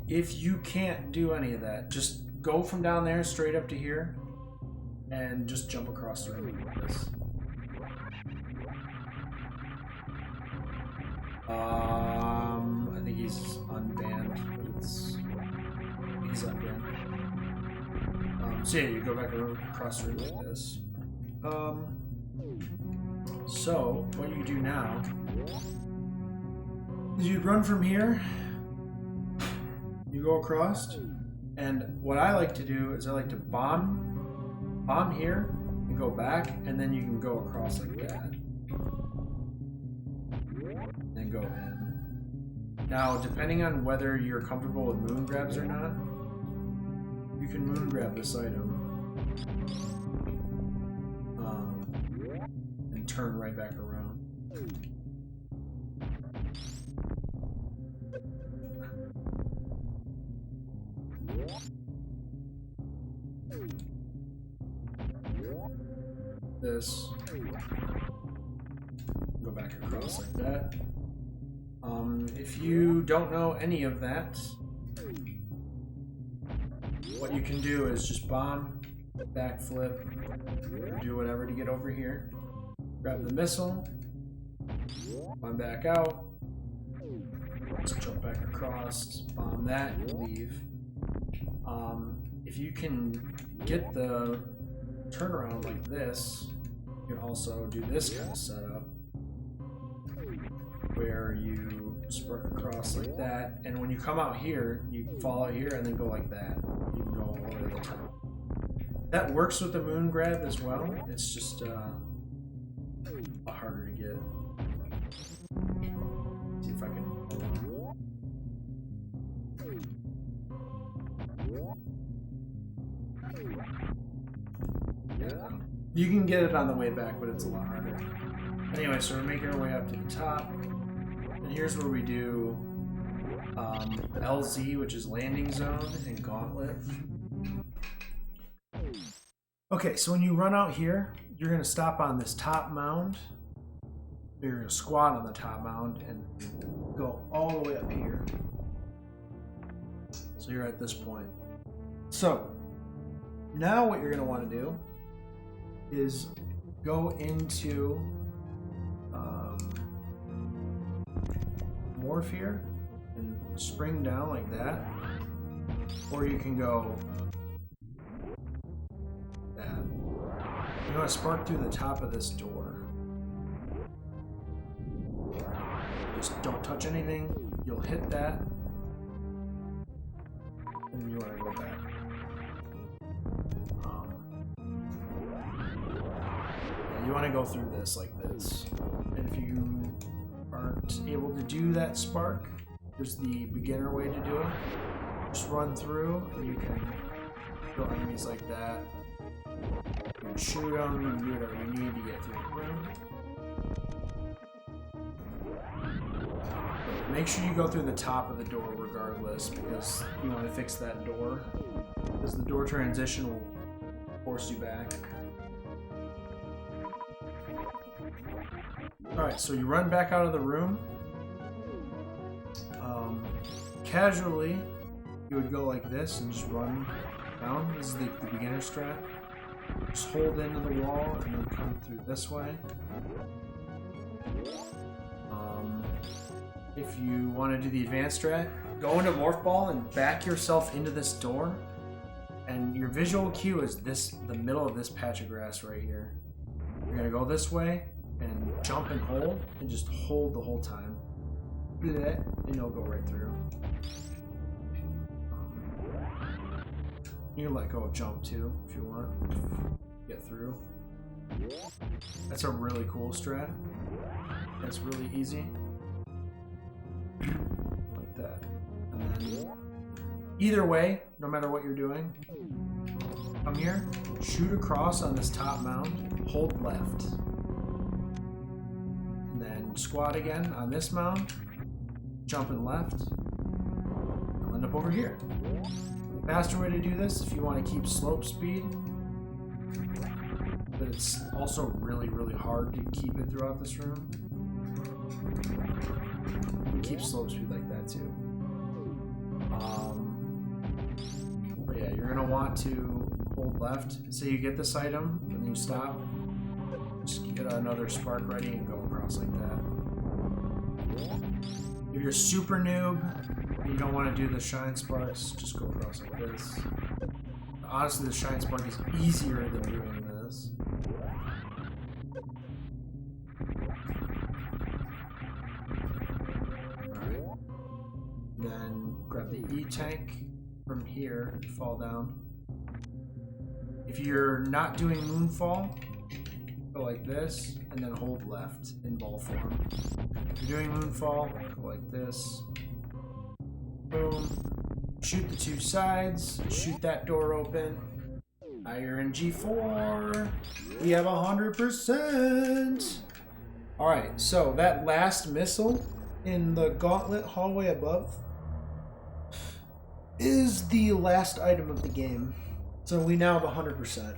If you can't do any of that, just go from down there straight up to here and just jump across the room like this. I think he's unbanned, but he's unbanned. So yeah, you go back across the room like this. So what you do now is you run from here, you go across, and what I like to do is I like to bomb here and go back, and then you can go across like that and go in. Now, depending on whether you're comfortable with moon grabs or not, you can moon grab this item and turn right back around. this. Go back across like that. If you don't know any of that, what you can do is just bomb, backflip, do whatever to get over here. Grab the missile, bomb back out, just jump back across, bomb that, and leave. If you can get the turnaround like this, you can also do this kind of setup where you spark across like that, and when you come out here, you fall out here and then go like that. You can go all the way to the top. That works with the moon grab as well. It's just a lot harder to get. See if I can hold on. Yeah, you can get it on the way back, but it's a lot harder. Anyway, so we're making our way up to the top. And here's where we do LZ, which is landing zone, and gauntlet. Okay, so when you run out here, you're going to stop on this top mound. You're going to squat on the top mound and go all the way up here. So you're at this point. So now what you're going to want to do is go into Norfair and spring down like that, or you can go that. You want to spark through the top of this door. Just don't touch anything. You'll hit that, and you want to go back. You want to go through this like this, and if you aren't able to do that spark, there's the beginner way to do it. Just run through, and you can kill enemies like that. You can shoot them, you can do whatever you need to get through the room. But make sure you go through the top of the door regardless, because you want to fix that door, because the door transition will force you back. Alright, so you run back out of the room. Casually, you would go like this and just run down. This is the beginner strat. Just hold into the wall and then come through this way. If you want to do the advanced strat, go into Morph Ball and back yourself into this door. And your visual cue is the middle of this patch of grass right here. You're going to go this way and jump and hold, and just hold the whole time. Do that, and you'll go right through. You can let go of jump too, if you want. Get through. That's a really cool strat. That's really easy. Like that. And then, either way, no matter what you're doing, come here, shoot across on this top mound, hold left. Squat again on this mound, jump and left, I'll end up over here. Faster way to do this if you want to keep slope speed, but it's also really, really hard to keep it throughout this room. You keep slope speed like that too. But yeah, you're going to want to hold left. Say you get this item, and then you stop. Just get another spark ready and go across like that. If you're super noob and you don't want to do the shine sparks, just go across like this. Honestly, the shine spark is easier than doing this. Alright. Then grab the E-tank from here and fall down. If you're not doing Moonfall, go like this, and then hold left in ball form. If you're doing Moonfall, go like this. Boom. Shoot the two sides, shoot that door open. Now you're in G4. We have 100%. Alright, so that last missile in the gauntlet hallway above is the last item of the game. So we now have 100%.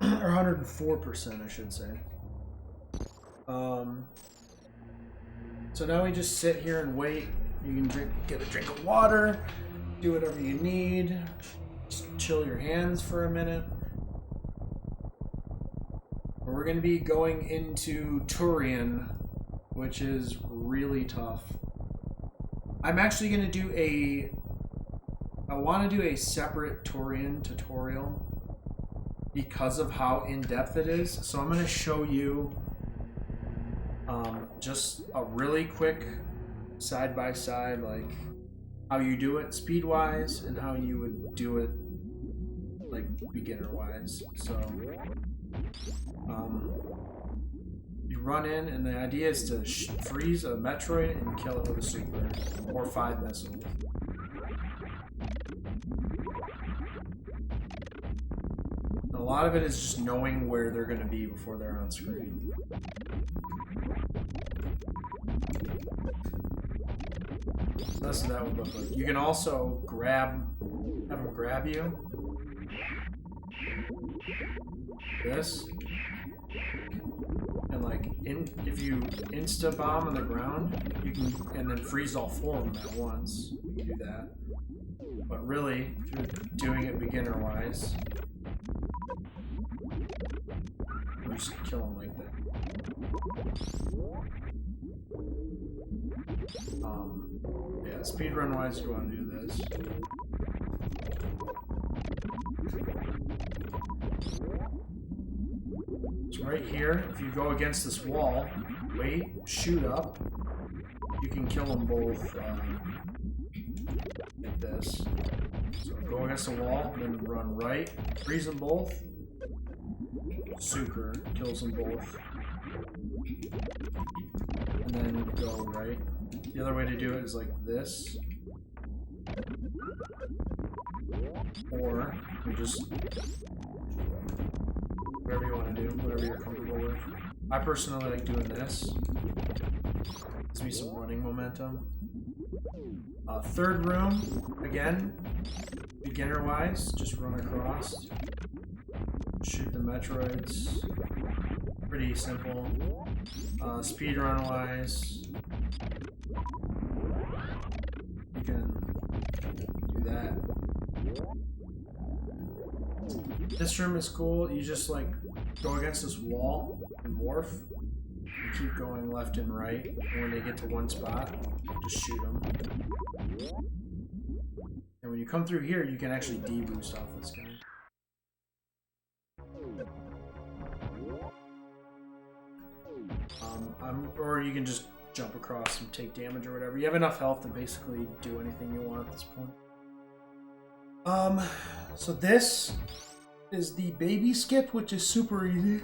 or 104%, I should say. So now we just sit here and wait. You can get a drink of water, do whatever you need, just chill your hands for a minute. We're going to be going into Torren, which is really tough. I'm actually going to do I want to do a separate Torren tutorial because of how in-depth it is. So I'm going to show you just a really quick side-by-side, like how you do it speed-wise and how you would do it like beginner-wise. So you run in, and the idea is to freeze a Metroid and kill it with a super or 5 missiles. A lot of it is just knowing where they're going to be before they're on screen. So that's what that would look like. You can also have them grab you. This. And like, if you insta-bomb on the ground, you can, and then freeze all 4 of them at once. You can do that. But really, if you're doing it beginner-wise, you just kill them like that. Yeah, speedrun-wise, you want to do this. So right here, if you go against this wall, wait, shoot up, you can kill them both like this. So go against the wall, then run right, freeze them both, super, kills them both, and then go right. The other way to do it is like this, or you just whatever you want to do, whatever you're comfortable with. I personally like doing this. Gives me some running momentum. Third room, again, beginner-wise, just run across. Shoot the Metroids. Pretty simple. Speedrun-wise, you can do that. This room is cool. You just like go against this wall and morph. You keep going left and right. And when they get to one spot, just shoot them. And when you come through here, you can actually deboost off this guy. Or you can just jump across and take damage or whatever. You have enough health to basically do anything you want at this point. So this is the baby skip, which is super easy.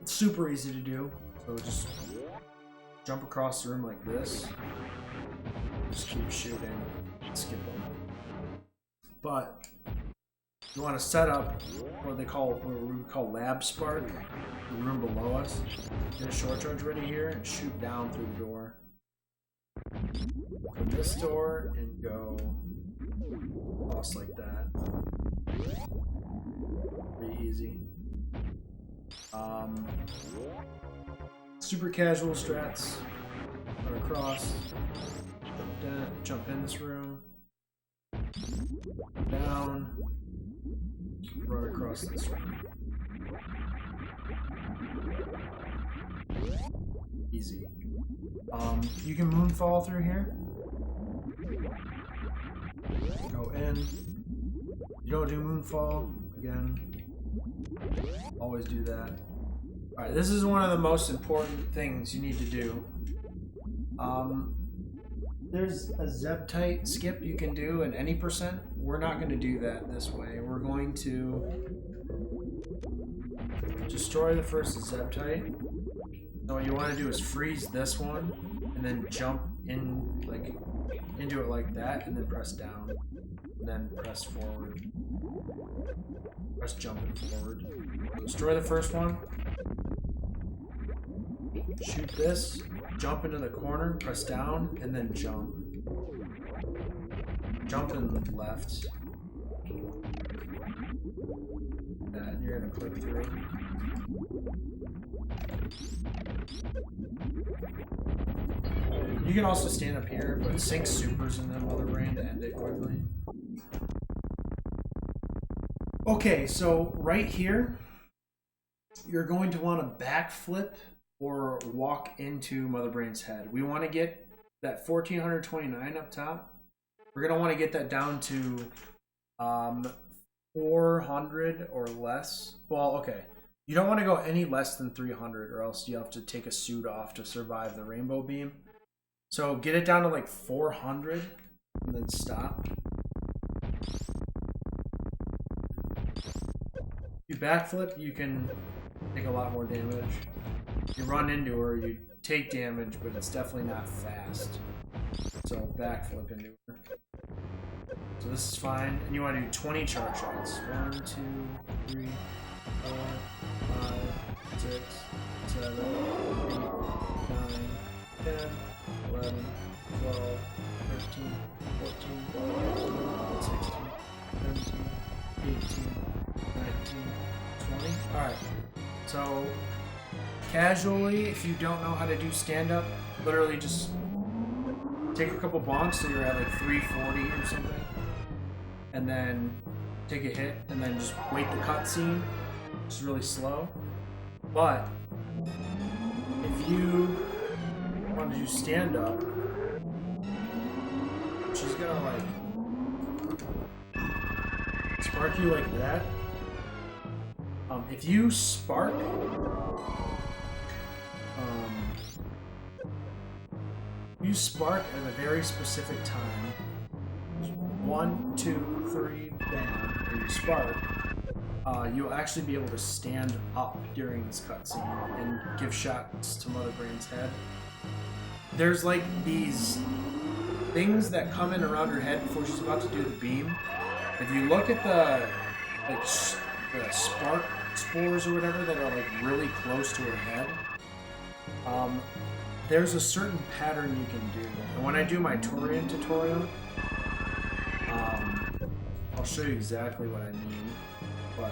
It's super easy to do. So just jump across the room like this. Just keep shooting and skip them. But you want to set up what we call lab spark, the room below us. Get a short charge ready here and shoot down through the door. From this door and go across like that. Pretty easy. Super casual strats. Run across. Jump in this room. Down. Run across this room. Easy. You can moonfall through here. Go in. You don't do moonfall again. Always do that. Alright, this is one of the most important things you need to do. There's a Zeptite skip you can do in any percent. We're not going to do that this way. We're going to destroy the first Zeptite. So what you want to do is freeze this one and then jump in like into it like that, and then press down, and then press forward. Press jump and forward. Destroy the first one. Shoot this. Jump into the corner. Press down, and then jump. Jump and left. you're gonna click through. You can also stand up here, but sink supers in the mother brain to end it quickly. Okay, so right here, you're going to want to backflip or walk into mother brain's head. We want to get that 1429 up top. We're going to want to get that down to 400 or less. Well, okay. You don't want to go any less than 300 or else you have to take a suit off to survive the rainbow beam. So get it down to like 400 and then stop. If you backflip, you can take a lot more damage. You run into her, you take damage, but it's definitely not fast. So backflip into her. So this is fine. And you want to do 20 charge shots. 1, 2, 3, 4, 5, 6, 7, 8, 9, 10, 11, 12, 13, 14, 15, 16, 17, 18, 19, 20. Alright. So casually, if you don't know how to do stand-up, literally just take a couple bonks so you're at like 340 or something. And then take a hit, and then just wait the cutscene. It's really slow. But if you want to do stand up, she's gonna like spark you like that. If you spark, you spark at a very specific time. 1, 2, 3, bam, and you spark. You'll actually be able to stand up during this cutscene and give shots to Mother Brain's head. There's like these things that come in around her head before she's about to do the beam. If you look at the the spark spores or whatever that are like really close to her head, there's a certain pattern you can do. And when I do my Torren tutorial, I'll show you exactly what I mean, but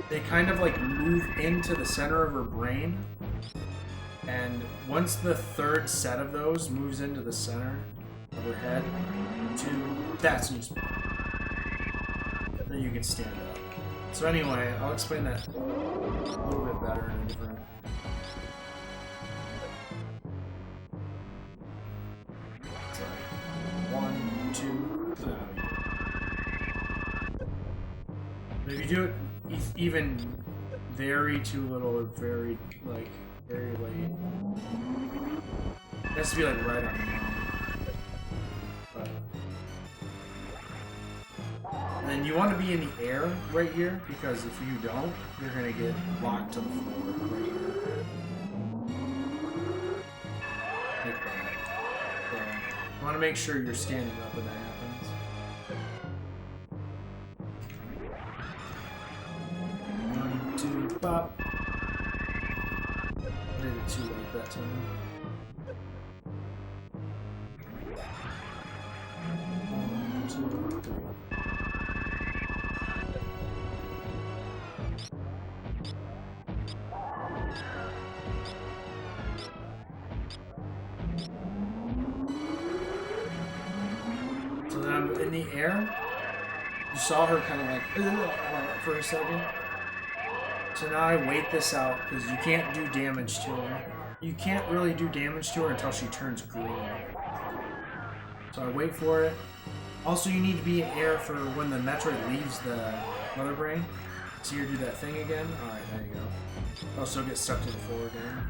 they kind of like move into the center of her brain, and once the third set of those moves into the center of her head, that's when you spark. Then you can stand up. So anyway, I'll explain that a little bit better in a different... But if you do it even very too little or very late, it has to be like right on the line. And then you want to be in the air right here, because if you don't, you're going to get locked to the floor right here. Like that. So you want to make sure you're standing up when that happens. Pop. I did it too late that time. 1, 2, 3. So then I'm in the air. You saw her kind of like for a second. So now I wait this out, because you can't do damage to her. You can't really do damage to her until she turns green. So I wait for it. Also, you need to be in air for when the Metroid leaves the mother brain. See her do that thing again? Alright, there you go. Also get stuck to the floor again.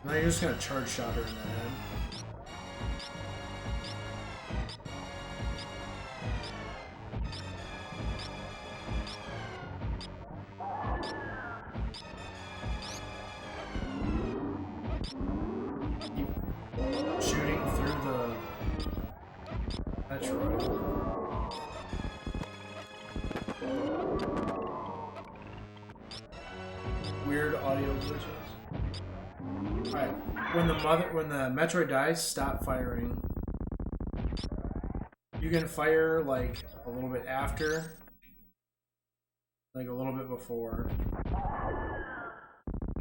Now you're just going to charge shot her in the head. Metroid. Weird audio glitches. Alright, when the Metroid dies, stop firing. You can fire like a little bit after, like a little bit before.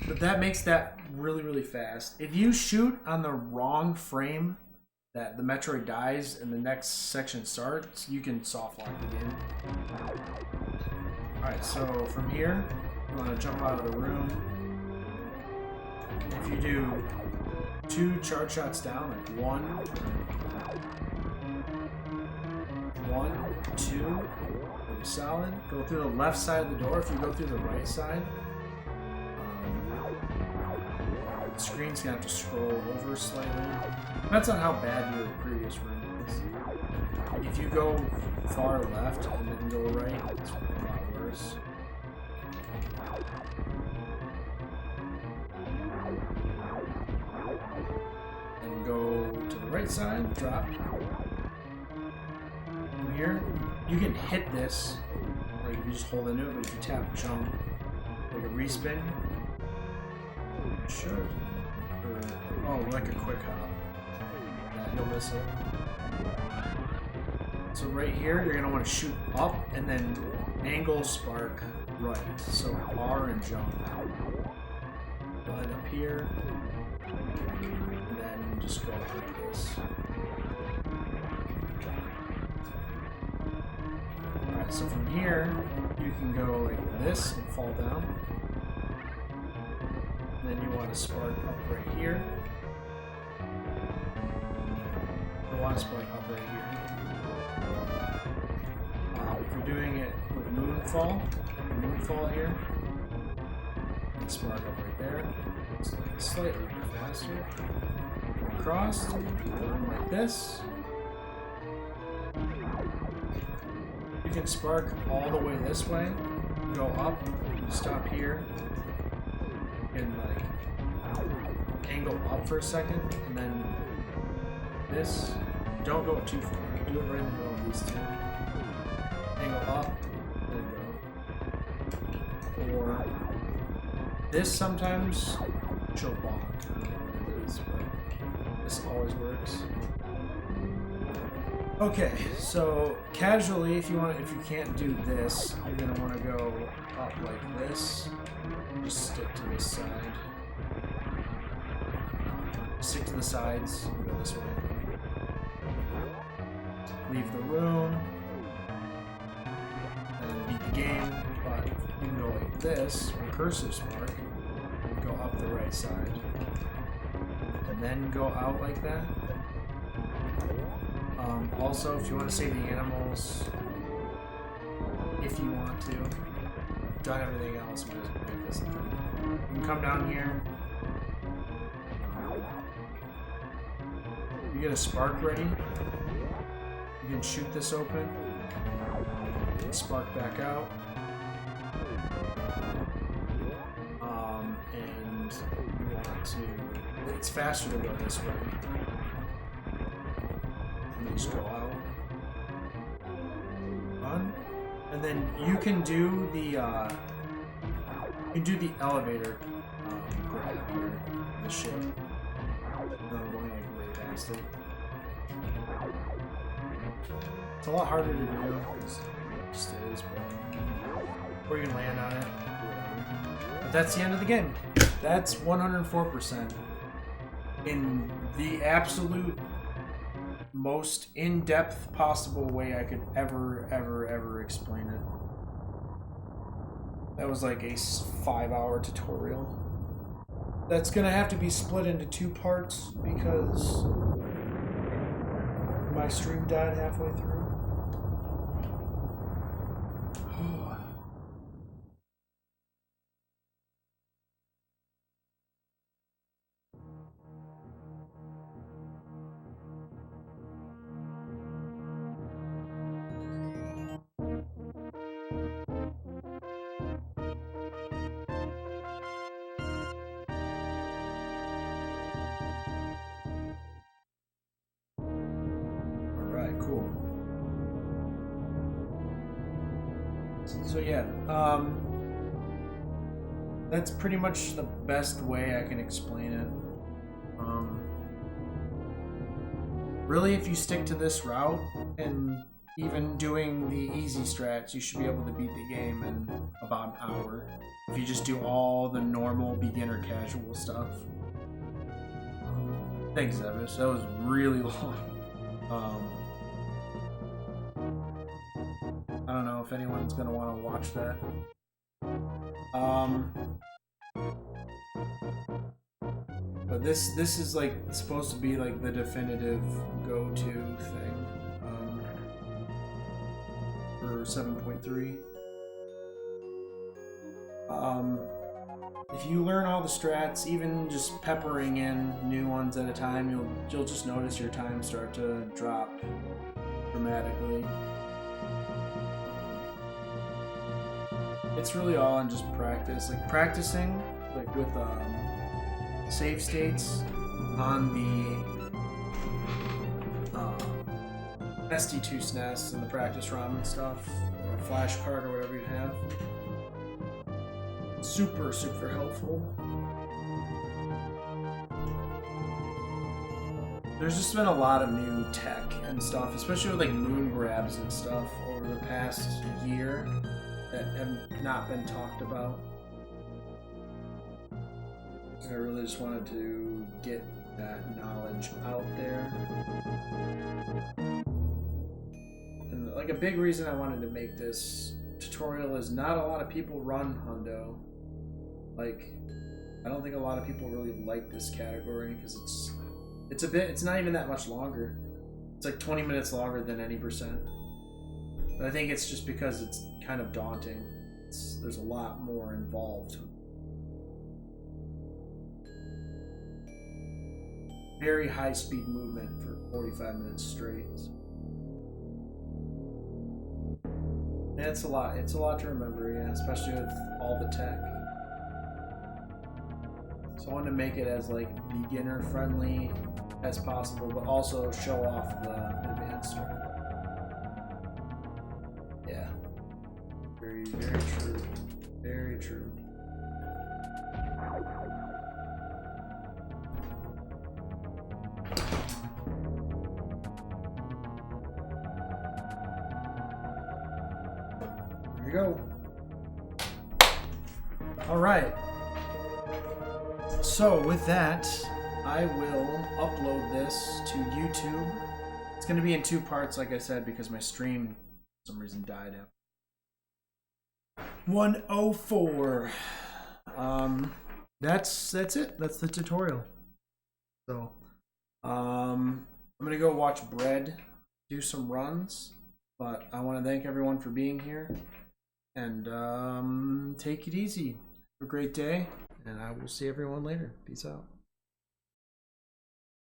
But that makes that really, really fast. If you shoot on the wrong frame that the Metroid dies and the next section starts, you can soft lock the game. Alright, so from here, you want to jump out of the room. If you do 2 charge shots down, like 1, 2, solid. Go through the left side of the door. If you go through the right side, the screen's gonna have to scroll over slightly. Depends on how bad your previous room is. If you go far left and then go right, it's a lot worse. And go to the right side, drop. From here, you can hit this, like you just hold into it, but if you tap jump, like a respin, sure. Oh, like a quick hop. Yeah, you'll miss it. So right here, you're gonna want to shoot up and then angle spark right. So R and jump. Go ahead up here, and then just go like this. Alright, so from here, you can go like this and fall down. And then you want to spark up right here. You want to spark up right here. If you're doing it with moonfall here, and spark up right there. It's like slightly faster. Across, like this. You can spark all the way this way, go up, stop here, and like angle up for a second, and then this. Don't go too far. Do it right in the middle of these two. Angle up, then go. Or this sometimes she'll block. I don't know what it is, but this always works. Okay, so casually, if you can't do this, you're gonna want to go up like this. Just stick to this side. Stick to the sides and go this way. Leave the room and beat the game. But you can go like this, Recursive Spark, and go up the right side, and then go out like that. Also, if you want to save the animals, if you want to, I've done everything else, but just make this thing. You can come down here. You get a spark ready. You can shoot this open. Spark back out. And you want to. It's faster to go this way. Just go out. On. And then you can do the elevator grab here in the ship. Going like way past it. It's a lot harder to do because it just is, but or you can land on it. But that's the end of the game. That's 104% in the absolute most in-depth possible way I could ever explain it. That was like a 5-hour tutorial. That's gonna have to be split into 2 parts because my stream died halfway through. Cool. So yeah, that's pretty much the best way I can explain it. Really, if you stick to this route and even doing the easy strats, you should be able to beat the game in about an hour. If you just do all the normal beginner casual stuff. Thanks, Evis. That was really long. I don't know if anyone's gonna want to watch that. But this is like supposed to be like the definitive go-to thing for 7.3. If you learn all the strats, even just peppering in new ones at a time, you'll just notice your time start to drop dramatically. It's really all in just practice, like practicing, like with save states on the SD2 SNES and the practice ROM and stuff, or a flash card or whatever you have. Super, super helpful. There's just been a lot of new tech and stuff, especially with like moon grabs and stuff over the past year that have not been talked about. I really just wanted to get that knowledge out there. And like a big reason I wanted to make this tutorial is not a lot of people run Hundo. Like, I don't think a lot of people really like this category because it's not even that much longer. It's like 20 minutes longer than any percent. But I think it's just because it's kind of daunting. There's a lot more involved. Very high speed movement for 45 minutes straight. And it's a lot to remember, yeah, especially with all the tech. So I wanted to make it as like beginner friendly as possible, but also show off the advanced stuff. Yeah. Very, very true. Very true. There you go. All right. So with that, I will upload this to YouTube. It's going to be in 2 parts, like I said, because my stream for some reason died out. 104. That's it. That's the tutorial. So I'm gonna go watch Bread do some runs, but I want to thank everyone for being here, and take it easy. Have a great day, and I will see everyone later. Peace out.